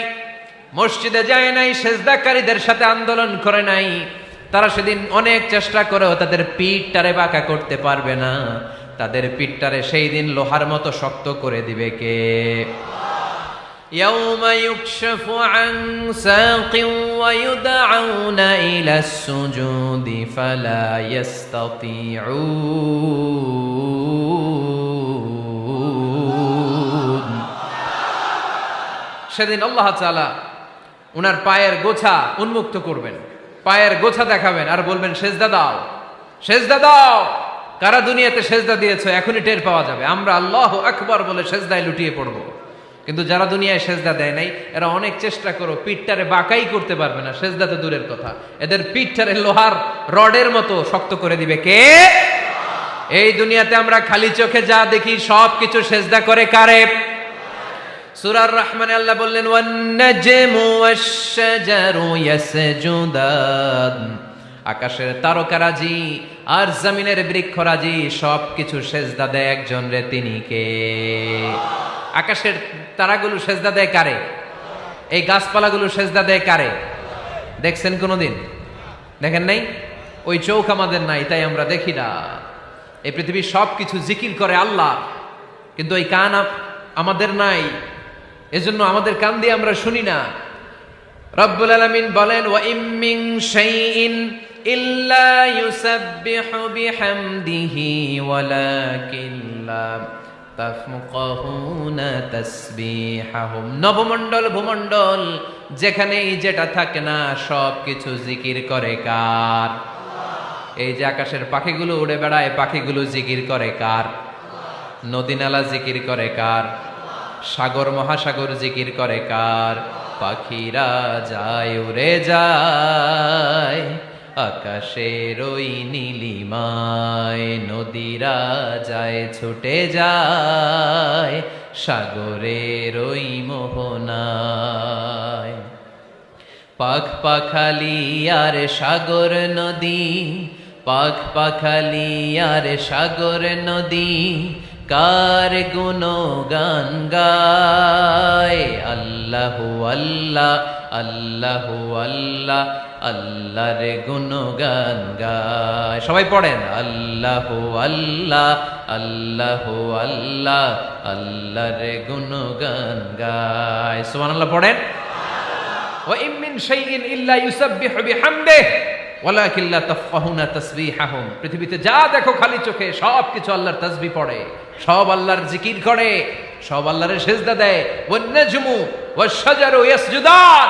মসজিদে যায় নাই, সেজদাকারীদের সাথে আন্দোলন করে নাই, তারা সেদিন অনেক চেষ্টা করেও তাদের পিঠটারে বাঁকা করতে পারবে না। তাদের পিঠটারে সেই দিন লোহার মতো শক্ত করে দিবে কে? يوم يكشف عن ساق ويدعون إلى السجود فلا يستطيعون। সেদিন আল্লাহ তাআলা উনার পায়ের গোছা উন্মুক্ত করবেন, পায়ের গোছা দেখাবেন আর বলবেন, সেজদা দাও, সেজদা দাও। কারা দুনিয়াতে সেজদা দিয়েছো এখনই টের পাওয়া যাবে। আমরা আল্লাহু আকবার বলে সেজদায় লুটিয়ে পড়বো। কিন্তু যারা দুনিয়ায় সেজদা দেয় নাই, এরা অনেক চেষ্টা করো, পিঠটারে বাঁকাই করতে পারবে না। সেজদা তো দূরের কথা, এদের পিঠটারে লোহার রডের মতো শক্ত করে দিবে কে? এই দুনিয়াতে আমরা খালি চোখে যা দেখি সব কিছু সেজদা করে কারে? সূরার রহমানে আল্লাহ বললেন, ওয়ান নাজমু ওয়াশ-শাজারু ইয়াসজুদান, আকাশের তারকারাজি আর জমিনের বৃক্ষরাজি সব কিছু সেজদা দেয় একজন রে, তিনি কে? আকাশের তারাগুলো সেজদা দেয় কারে? এই গাছপালাগুলো সেজদা দেয় কারে? দেখছেন কোনোদিন? দেখেন নাই? ওই চোখ আমাদের নাই, তাই আমরা দেখি না। এই পৃথিবীর সব কিছু জিকির করে আল্লাহ, কিন্তু ওই কান আমাদের নাই, এজন্য আমাদের কান দিয়ে আমরা শুনি না। রব্বুল আলামিন বলেন, ওয়া ইম মিন শাইইন ইল্লা ইউসাব্বিহু বিহামদিহি ওয়ালাকিন লা তাফকাহুনা তাসবিহাহুম। নবমণ্ডল ভূমণ্ডল যেখানেই যেটা থাকে না, সব কিছু জিকির করে কার? এই যে আকাশের পাখিগুলো উড়ে বেড়ায়, পাখিগুলো জিকির করে কার? নদী নালা জিকির করে কার? সাগর মহাসাগর জিকির করে কার? পাখিরা যায় উড়ে যায় আকাশের ওই নীলিমায়, নদীরা যায় ছুটে যায় সাগরের ওই মোহনায়। পাখ পাখালি আর সাগর নদী, পাখ পাখালি আর সাগর নদী, কার গুণগান গায়? আল্লাহু আল্লাহ, আল্লাহু আল্লাহ, আল্লাহর গুণগান গায়। সবাই পড়েন, আল্লাহু আল্লাহ, আল্লাহু আল্লাহ, আল্লাহর গুণগান গায়। সুবহানাল্লাহ পড়েন। ওয়া ইম মিন শাইইন ইল্লা ইউসাব্বিহু বিহামদিহি ওয়ালাকিন লা তাফকাহুনা তাসবিহাহুম। পৃথিবীতে যা দেখো খালি চোখে সব কিছু আল্লাহর তাসবিহ পড়ে, সব আল্লাহর জিকির করে, সব আল্লাহর সেজদা দেয়। ওয়ান নাজমু ওয়াশ-শাজারু ইয়াসজুদান,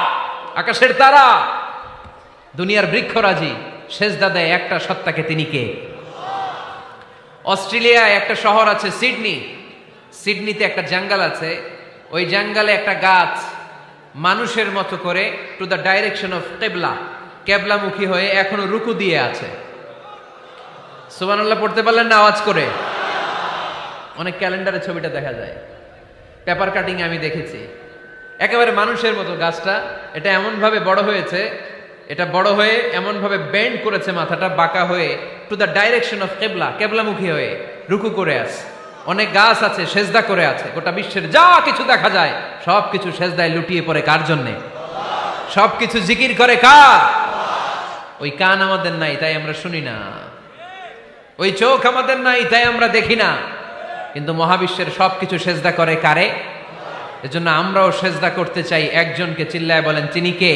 আকাশের তারা, দুনিয়ার বৃক্ষরাজি সেজদা দেয় একটা সত্তাকে, তিনি কে? অস্ট্রেলিয়ায় একটা শহর আছে সিডনি, সিডনিতে একটা জঙ্গল আছে, ওই জঙ্গলে একটা গাছ মানুষের মতো করে টু দ্য ডাইরেকশন অফ কিবলা, কেবলামুখী হয়ে এখনো রুকু দিয়ে আছে। সুবহানাল্লাহ পড়তে পারলেন না আওয়াজ করে? অনেক ক্যালেন্ডারে ছবিটা দেখা যায়, পেপার কাটিং আমি দেখেছি। একেবারে মানুষের মতো গাছটা, এটা এমন ভাবে বড় হয়েছে, এটা বড় হয়ে এমন ভাবে বেন্ড করেছে, মাথাটা বাঁকা হয়ে টু দ্য ডাইরেকশন অফ কিবলা, কেবলামুখী হয়ে রুকু করে আছে। অনেক গাছ আছে সেজদা করে আছে। গোটা বিশ্বের যা কিছু দেখা যায় সব কিছু সেজদায় লুটিয়ে পড়ে কার জন্যে? সব কিছু জিকির করে কার? ওই কান আমাদের নাই, তাই আমরা শুনি না। ওই চোখ আমাদের নাই, তাই আমরা দেখি না। কিন্তু মহাবিশ্বের সব কিছু সেজদা করে কারে? এজন্য আমরাও সেজদা করতে চাই একজনকে। চিল্লায় বলেন, তিনি কে?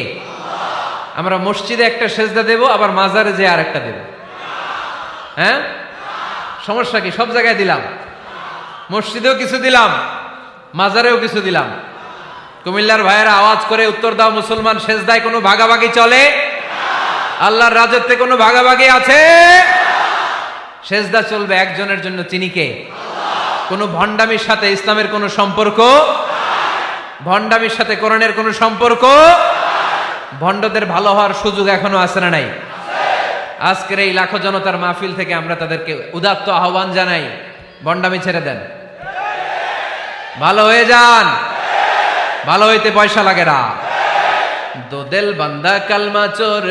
আমরা মসজিদে একটা সেজদা দেব, আবার মাজারে যে আর একটা দেব। হ্যাঁ, সমস্যা কি? সব জায়গায় দিলাম, মসজিদেও কিছু দিলাম, মাজারেও কিছু দিলাম। কুমিল্লার ভাইয়েরা আওয়াজ করে উত্তর দাও, মুসলমান সেজদায় কোনো ভাগাভাগি চলে? আল্লাহর রাজত্বে কোনো ভাগাভাগি আছে? সেজদা চলবে একজনের জন্য, তিনি কে? কোনো ভণ্ডামির সাথে ইসলামের কোনো সম্পর্ক, ভণ্ডামির সাথে কোরআনের কোনো সম্পর্ক। ভণ্ডদের ভালো হওয়ার সুযোগ এখনো আছে না নাই? আজকের এই লাখো জনতার মাহফিল থেকে আমরা তাদেরকে উদাত্ত আহ্বান জানাই, ভণ্ডামি ছেড়ে দেন, ভালো হয়ে যান। ভালো হইতে পয়সা লাগে না। দোদেল বান্দা কালমা চোর,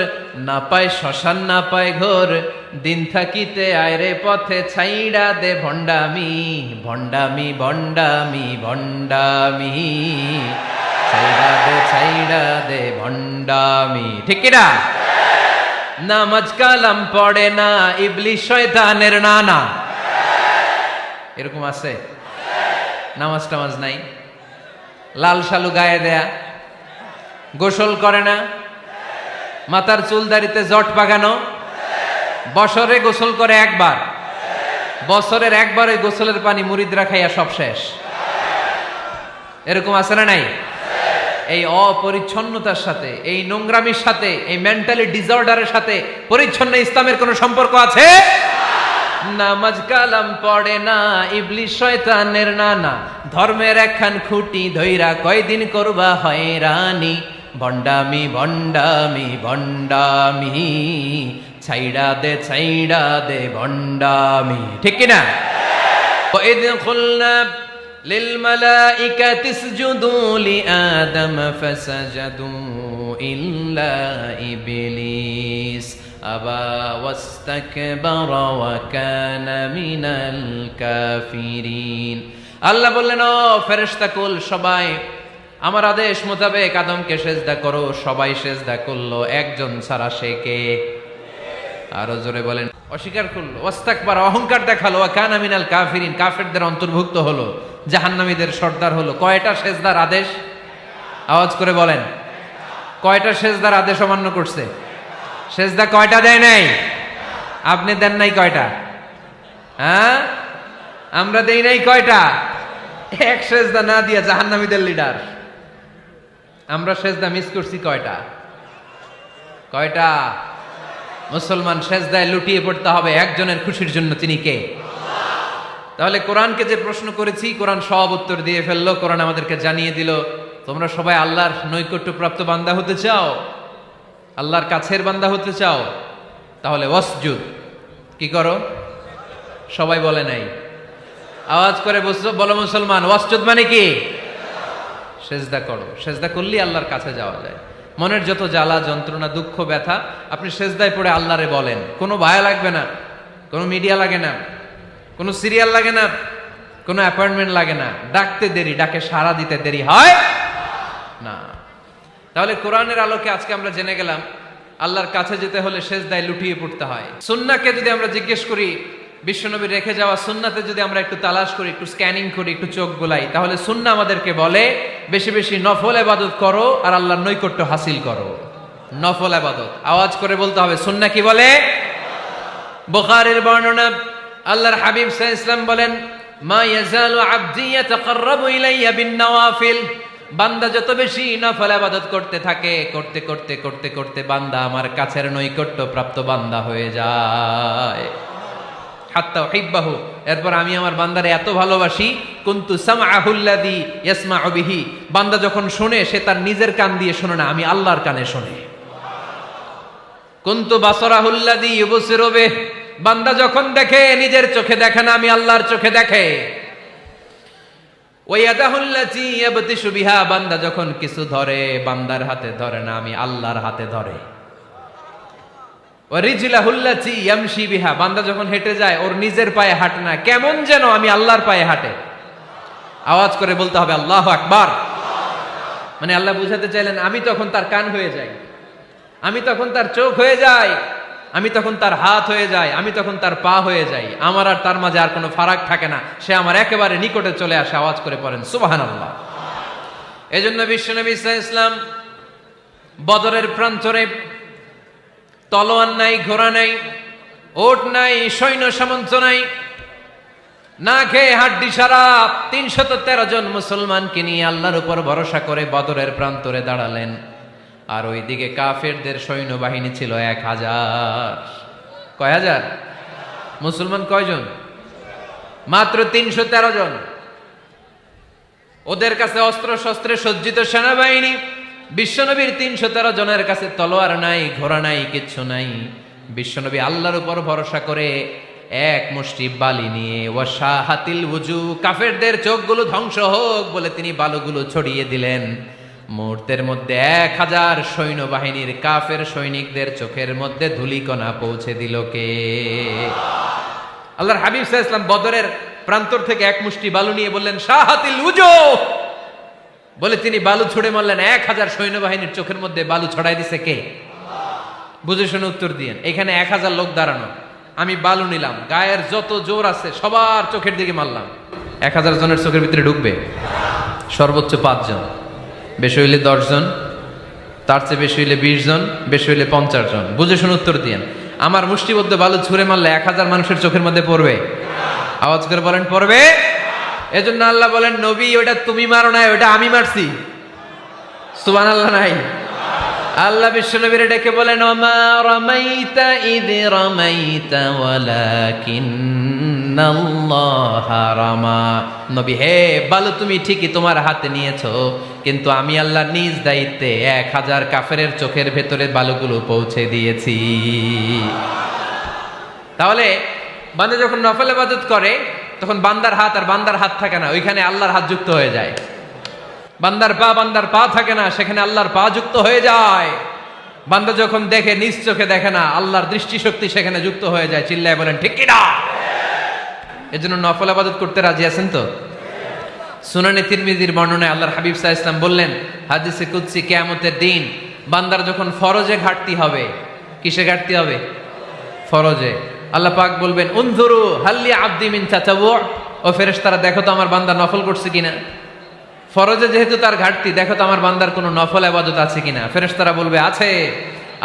না পায় শ্মশান না পায় ঘোর, দিন থাকিতে আয়রে পথে ছাইড়া দে ভণ্ডামি, ভণ্ডামি ভণ্ডামি ভণ্ডামি, ছাইড়া দে ভণ্ডামি। ঠিক কিনা? নামাজ কালাম পড়ে না, ইবলিশ শয়তানের নানা। এরকম আছে? নামাজ টামাজ নাই, লাল শালু গায়ে দেয়া, গোসল করে না, মাথার চুল দাড়িতে জট পাকানো, বছরে গোসল করে একবার, বছরের একবারে গোসলের পানি মুরিদরা খাইয়া সব শেষ। এরকম আছে না নাই? এই অপরিচ্ছন্নতার সাথে, এই নোংরামির সাথে, এই মেন্টালি ডিসঅর্ডারের সাথে পরিচ্ছন্ন ইসলামের কোনো সম্পর্ক আছে? নামাজ কালাম পড়ে না, ইবলিশ শয়তানের নানা, ধর্মের একখান খুঁটি ধইরা কয়দিন করবা হয়রানি, ভণ্ডামি ভণ্ডামি ভণ্ডামি, ছাইড়া দে ভণ্ডামি। ঠিক কিনা? ওয়াইদ খুলনা লিল মালাইকাতি ইসজুদু লিআদম ফাসাজাদু ইল্লা ইবলিস আবা ওয়াস্তাকবারা ওয়া কানা মিনাল কাফিরিন। আল্লাহ বললেন, ও ফেরেশতাকুল সবাই আমার আদেশ মোতাবেক আদমকে সেজদা করো। সবাই সেজদা করলো, একজন ছাড়া, সে কে? আরো জোরে বলেন। অস্বীকার করলো, ওয়াস্তাকবারা, অহংকার দেখালো, ওয়া কানা মিনাল কাফিরিন, কাফেরদের অন্তর্ভুক্ত হলো, জাহান্নামীদের সর্দার হলো। কয়টা সেজদার আদেশ? আওয়াজ করে বলেন, কয়টা সেজদার আদেশ অমান্য করছে? সেজদা কয়টা দেয় নাই? আপনি দেন নাই কয়টা? হ্যাঁ, আমরা দেই নাই কয়টা? এক সেজদা না দিয়া জাহান্নামীদের লিডার। আমরা সেজদা মিস করছি কয়টা? কয়টা? মুসলমান সেজদায় লুটিয়ে পড়তে হবে একজনের খুশির জন্য, তিনি কে? তাহলে কোরআনকে যে প্রশ্ন করেছি, কোরআন সব উত্তর দিয়ে ফেললো। কোরআন আমাদেরকে জানিয়ে দিল, তোমরা সবাই আল্লাহর নৈকট্যপ্রাপ্ত বান্দা হতে চাও, আল্লাহর কাছের বান্দা হতে চাও, তাহলে ওয়াসজুদ, কি করো? সবাই বলে নাই, আওয়াজ করে বলো মুসলমান, ওয়াসজুদ মানে কি? সেজদা করো। সেজদা করলেই আল্লাহর কাছে যাওয়া যায়। মনের যত জ্বালা যন্ত্রণা দুঃখ ব্যথা আপনি সেজদায় পড়ে আল্লাহরে বলেন। কোনো ভায়া লাগবে না, কোনো মিডিয়া লাগে না, কোনো সিরিয়াল লাগে না, কোনো অ্যাপয়েন্টমেন্ট লাগে না। ডাকতে দেরি, ডাকে সাড়া দিতে দেরি হয় না। তাহলে কোরআনের আলোকে আজকে আমরা জেনে গেলাম আল্লাহর কাছে যেতে হলে সেজদায় লুটিয়ে পড়তে হয়। সুন্নাহকে যদি আমরা জিজ্ঞেস করি, বিশ্বনবী রেখে যাওয়া সুন্নাতে যদি আমরা একটু তালাশ করি, একটু স্ক্যানিং করি, একটু চোখ গোলাই, তাহলে সুন্নাহ আমাদেরকে বলে বেশি বেশি নফল ইবাদত করো আর আল্লাহর নৈকট্য হাসিল করো। নফল ইবাদত, আওয়াজ করে বলতে হবে। সুন্নাহ কি বলে? বুখারীর বর্ণনা, আল্লাহর হাবিব সাল্লাল্লাহু আলাইহি ওয়াসাল্লাম বলেন, মা ইয়াজালু আবদি ইয়াতাকাররাবু ইলাইয়া বিন নওয়াফিল, বান্দা যত বেশি নফল ইবাদত করতে থাকে, করতে করতে করতে করতে বান্দা আমার কাছের নৈকট্য প্রাপ্ত বান্দা হয়ে যায়। হাত্তা উহিব্বাহু, এরপর আমি আমার বান্দারে এত ভালোবাসি, কুনতু সামআহুল্লাযী ইয়াসমাউ বিহি, বান্দা যখন শুনে সে তার নিজের কান দিয়ে শুনে না, আমি আল্লাহর কানে শুনে। কুনতু বাসরাহুল্লাযী ইউবসিরু বিহি, বান্দা যখন দেখে নিজের চোখে দেখে না, আমি আল্লাহর চোখে দেখে। ওয়া ইয়াদাহুল্লাতী ইয়াবতিশু বিহা, বান্দা যখন কিছু ধরে বান্দার হাতে ধরে না, আমি আল্লাহর হাতে ধরে। ওয়া রিজলাহুল্লাতী ইয়ামশি বিহা, বান্দা যখন হেঁটে যায় ওর নিজের পায়ে হাঁটে না, কেমন যেন আমি আল্লাহর পায়ে হাঁটে। আওয়াজ করে বলতে হবে আল্লাহু আকবার। মানে আল্লাহ বুঝাতে চাইলেন আমি তখন তার কান হয়ে যাই, আমি তখন তার চোখ হয়ে যাই, আমি তখন তার হাত হয়ে যাই, আমি তখন তার পা হয়ে যাই। আমার আর তার মাঝে আর কোনো ফারাক থাকে না, সে আমার একেবারে নিকটে চলে আসে। আওয়াজ করে পড়েন সুবহানাল্লাহ। এজন্য বিশ্বনবী সাল্লাল্লাহু আলাইহি ওয়াসাল্লাম বদরের প্রান্তরে তলোয়ার নাই, ঘোড়া নাই, ওট নাই, সৈন্য সামন্ত নাই, না খেয়ে হাড্ডি সারা 313 জন মুসলমানকে নিয়ে আল্লাহর উপর ভরসা করে বদরের প্রান্তরে দাঁড়ালেন। আর ওইদিকে কাফেরদের সৈন্যবাহিনী ছিল 1000। কয় হাজার? মুসলমান কয়জন? মাত্র 313 জন। ওদের কাছে অস্ত্র শস্ত্রে সজ্জিত সেনাবাহিনী। বিশ্বনবীর 313 জনের কাছে তলোয়ার নাই, ঘোড়া নাই, কিচ্ছু নাই। বিশ্বনবী আল্লাহর উপর ভরসা করে এক মুষ্টি বালি নিয়ে ওয়াশাহাতিল ওযু, কাফেরদের চোখগুলো ধ্বংস হোক বলে তিনি বালুগুলো ছড়িয়ে দিলেন। মুহূর্তের মধ্যে 1000 সৈন্যবাহিনীর কাফের সৈনিকদের চোখের মধ্যে ধূলিকণা পৌঁছে দিল কে? আল্লাহর হাবিব সাল্লাল্লাহু আলাইহি ওয়াসাল্লাম বদরের প্রান্তর থেকে এক মুষ্টি বালু নিয়ে বললেন শাহাতিল ওযু, বলে তিনি বালু ছুড়ে মারলেন। 1000 সৈন্যবাহিনীর চোখের মধ্যে বালু ছড়াই দিছে কে? বুঝে শুনে উত্তর দিয়েন। এখানে 1000 লোক দাঁড়ানো, আমি বালু নিলাম, গায়ের যত জোর আছে সবার চোখের দিকে মারলাম। 1000 জনের চোখের ভিতরে ঢুকবে? সর্বোচ্চ 5 জন, বেশি হইলে 10 জন, তার চেয়ে বেশি হইলে 20 জন, বেশি হইলে 50 জন। বুঝে শুনে উত্তর দিয়েন। আমার মুষ্টিবদ্ধ বালু ছুঁড়ে মারলে 1000 মানুষের চোখের মধ্যে পড়বে? আওয়াজ করে বলেন পড়বে। এজন্য আল্লাহ বলেন নবী ওটা তুমি মারো নাই, ওটা আমি মারছি। সুবহানাল্লাহ নাই? আল্লাহ বিশ্বনবীরে ডেকে বলেন ওমা রামাইতা ইয রামাইতা ওয়ালাকিন্নাল্লাহা রামা। নবী হে, বালু তুমি ঠিকই তোমার হাতে নিয়েছো, কিন্তু আমি আল্লাহ নিজ দায়িত্বে 1000 কাফেরের চোখের ভেতরে বালুগুলো পৌঁছে দিয়েছি। তাহলে বান্দা যখন নফল ইবাদত করে তখন বান্দার হাত আর বান্দার হাত থাকে না, ওইখানে আল্লাহর হাত যুক্ত হয়ে যায়। বান্দার পা থাকে না, সেখানে আল্লাহর পা যুক্ত হয়ে যায়। বান্দা যখন দেখে নিজ চোখে দেখে না, আল্লাহর দৃষ্টিশক্তি সেখানে যুক্ত হয়ে যায়। চিল্লায় বলেন ঠিক কিনা? এজন্য নফল ইবাদত করতে রাজি আছেন তো? সুনানে তিরমিজির বর্ণনায় আল্লাহর হাবিব সাল্লাল্লাহু আলাইহি ওয়াসাল্লাম বললেন, হাদিসে কুদসি, কিয়ামতের দিন বান্দার যখন ফরজে ঘাটতি হবে, কিসে ঘাটতি হবে? ফরজে। আল্লাহ পাক বলবেন উনজুরু হাল্লি আবদি মিন তাতাওয়ু, ও ফেরেশতারা দেখো তো আমার বান্দা নফল করছে কিনা। ফরজে যেহেতু তার ঘাটতি, দেখো তো আমার বান্দার কোনো নফল ইবাদত আছে কিনা। ফেরেশতারা বলবে আছে।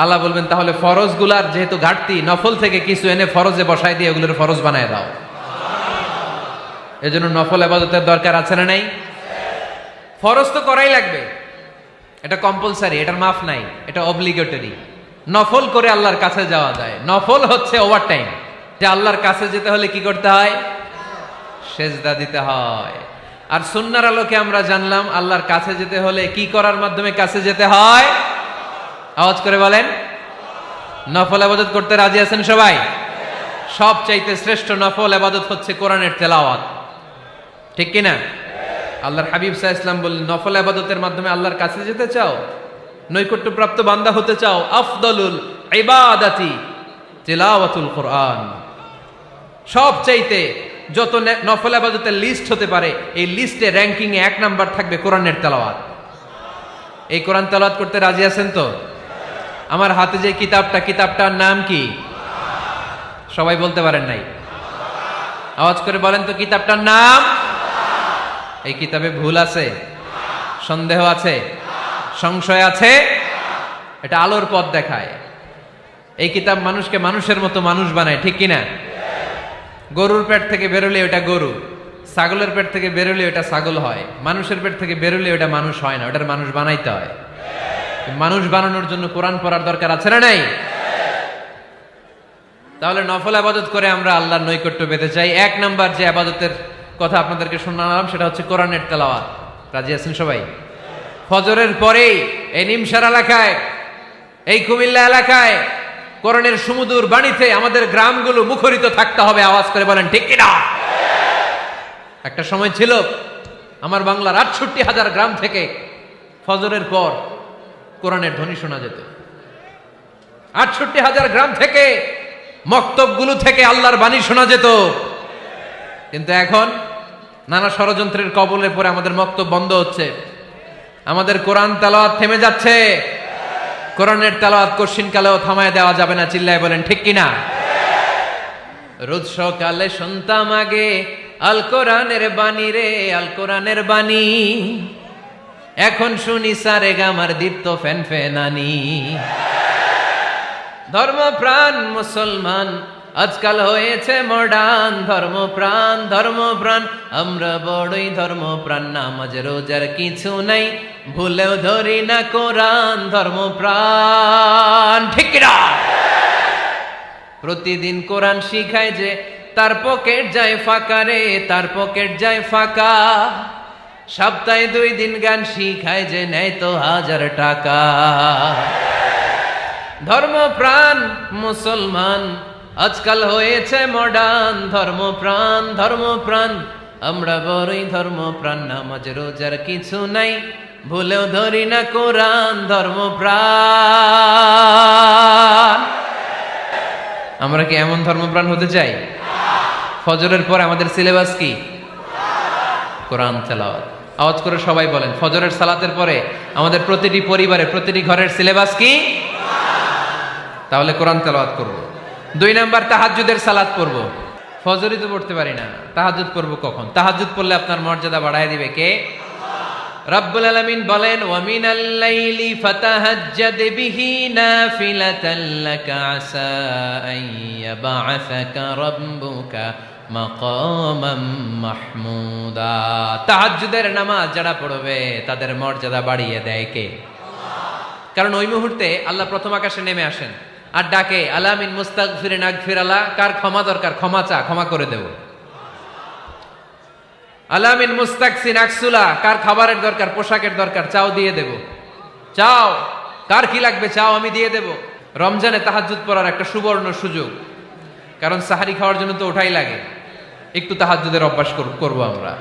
আল্লাহ বলবেন তাহলে ফরজগুলার যেহেতু ঘাটতি, নফল থেকে কিছু এনে ফরজে বসাই দিয়ে ওগুলোর ফরজ বানায় দাও। এজন্য নফল ইবাদতের দরকার আছে না নাই? ফরজ তো করাই লাগবে, এটা কম্পালসারি, এটার মাফ নাই, এটা অব্লিগেটরি। নফল করে আল্লাহর কাছে যাওয়া যায়। নফল হচ্ছে ওভারটাইম, যে আল্লাহর কাছে যেতে হলে কি করতে হয়? সেজদা দিতে হয়। আর সুন্নাহর আলোকে আমরা জানলাম আল্লাহর কাছে যেতে হলে কি করার মাধ্যমে কাছে যেতে হয়? আওয়াজ করে বলেন। নফল ইবাদত করতে রাজি আছেন সবাই? সবচাইতে শ্রেষ্ঠ নফল ইবাদত হচ্ছে কোরআনের তেলাওয়াত, ঠিক কিনা? আল্লাহর হাবিব সাল্লাল্লাহু আলাইহি ওয়াসাল্লাম বললেন নফল ইবাদতের মাধ্যমে আল্লাহর কাছে যেতে চাও, নৈকট্যপ্রাপ্ত বান্দা হতে চাও, আফদলুল ইবাদাতি তিলাওয়াতুল কোরআন। সবচাইতে যত নফল ইবাদতের লিস্ট হতে পারে, এই লিস্টে র্যাঙ্কিং এ 1 নাম্বার থাকবে কোরআনের তেলাওয়াত। এই কোরআন তেলাওয়াত করতে রাজি আছেন তো? আমার হাতে যে কিতাবটার নাম কি? সবাই বলতে পারেন নাই? আওয়াজ করে বলেন তো, কিতাবটার নাম? এই কিতাবে ভুল আছে? সন্দেহ আছে? সংশয় আছে? এটা আলোর পথ দেখায়। এই কিতাব মানুষকে মানুষের মতো মানুষ বানায়, ঠিক কিনা? গরুর পেট থেকে বেরোলে ওটা গরু, ছাগলের পেট থেকে বেরোলে ওটা ছাগল হয়, মানুষের পেট থেকে বেরোলে ওটা মানুষ হয় না, ওটার মানুষ বানাইতে হয়। মানুষ বানানোর জন্য কোরআন পড়ার দরকার আছে না নাই? তাহলে নফল ইবাদত করে আমরা আল্লাহর নৈকট্য পেতে চাই। 1 নাম্বার যে ইবাদতের কথা আপনাদেরকে শোনালাম সেটা হচ্ছে কোরআনের তেলাওয়াত। রাজি আছেন সবাই? ফজরের পরেই এই নিমসার এলাকায়, এই কুমিল্লা এলাকায় কোরআনের সুমধুর বাণীতে আমাদের গ্রামগুলো মুখরিত থাকতে হবে। আওয়াজ করে বলেন ঠিক কিনা? একটা সময় ছিল আমার বাংলার 68,000 গ্রাম থেকে ফজরের পর কোরআনের ধ্বনি শোনা যেত। 68,000 গ্রাম থেকে, মক্তবগুলো থেকে আল্লাহর বাণী শোনা যেত। কিন্তু এখন নানা ষড়যন্ত্রের কবলে পড়ে আমাদের মক্তব বন্ধ হচ্ছে, আমাদের কোরআন তেলাওয়াত থেমে যাচ্ছে। কোরআনের তেলাওয়াত কশিনকালেও থামায় দেওয়া যাবে না। চিল্লায় বলেন ঠিক কিনা? রোজ সকালে শুনতাম আগে আল কোরআনের বাণী রে, আল কোরআনের বাণী। এখন শুনি সারে গামার দীপ্ত ফ্যান ফ্যানানি। ধর্ম প্রাণ মুসলমান আজকাল হয়েছে মডার্ন ধর্মপ্রাণ আমরা বড়ই ধর্মপ্রাণ, নামাজ রোজার কিছু নাই, ভুলেও ধরি না কোরআন। ধর্মপ্রাণ ঠিক না? প্রতিদিন কোরআন শিখায় যে তার পকেট যায় ফাঁকা রে, তার পকেট যায় ফাঁকা। সপ্তাহে 2 দিন গান শিখায় যে নেয় তো 1000 টাকা। ধর্মপ্রাণ মুসলমান আজকাল হয়েছে মডার্ন, ধর্মপ্রাণ আমরা বড়ই ধর্মপ্রাণ, নামাজ রোজার কিছু নাই, ভুলেও ধরি না কোরআন। ধর্মপ্রাণ। আমরা কি এমন ধর্মপ্রাণ হতে চাই? ফজরের পর আমাদের সিলেবাস কি? কোরআন তেলাওয়াত। আওয়াজ করে সবাই বলেন, ফজরের সালাতের পরে আমাদের প্রতিটি পরিবারে প্রতিটি ঘরের সিলেবাস কি? তাহলে কোরআন তেলাওয়াত করব। 2 নাম্বার তাহাজ্জুদের সালাত পড়ব। ফজরই তো পড়তে পারি না, তাহাজ্জুদ পড়ব কখন? তাহাজ্জুদ পড়লে আপনার মর্যাদা বাড়ায় দিবে কে? রব্বুল আলামিন বলেন, ওয়া মিনাল লাইলি ফাতাহাজ্জাদ বিহি নাফিলাতান লাকা আসা আন ইয়াবআসাকা রাব্বুকা মাকামাম মাহমুদা। তাহাজ্জুদের নামাজ যারা পড়বে তাদের মর্যাদা বাড়িয়ে দেয় কে? কারণ ওই মুহূর্তে আল্লাহ প্রথম আকাশে নেমে আসেন আর ডাকে, আলা মিন মুস্তাগফিরিন আগফিরালা, কার ক্ষমা দরকার ক্ষমা চা, ক্ষমা করে দেব। আলা মিন মুস্তাকসিন আকসুলা, কার খাবারের দরকার পোশাকের দরকার চাও দিয়ে দেব। চাও, কার কি লাগবে চাও আমি দিয়ে দেব। রমজানে তাহাজ্জুদ পড়ার একটা সুবর্ণ সুযোগ, কারণ সাহারি খাওয়ার জন্য তো ওঠাই লাগে। একটু তাহাজ্জুদের অভ্যাস করব আমরা।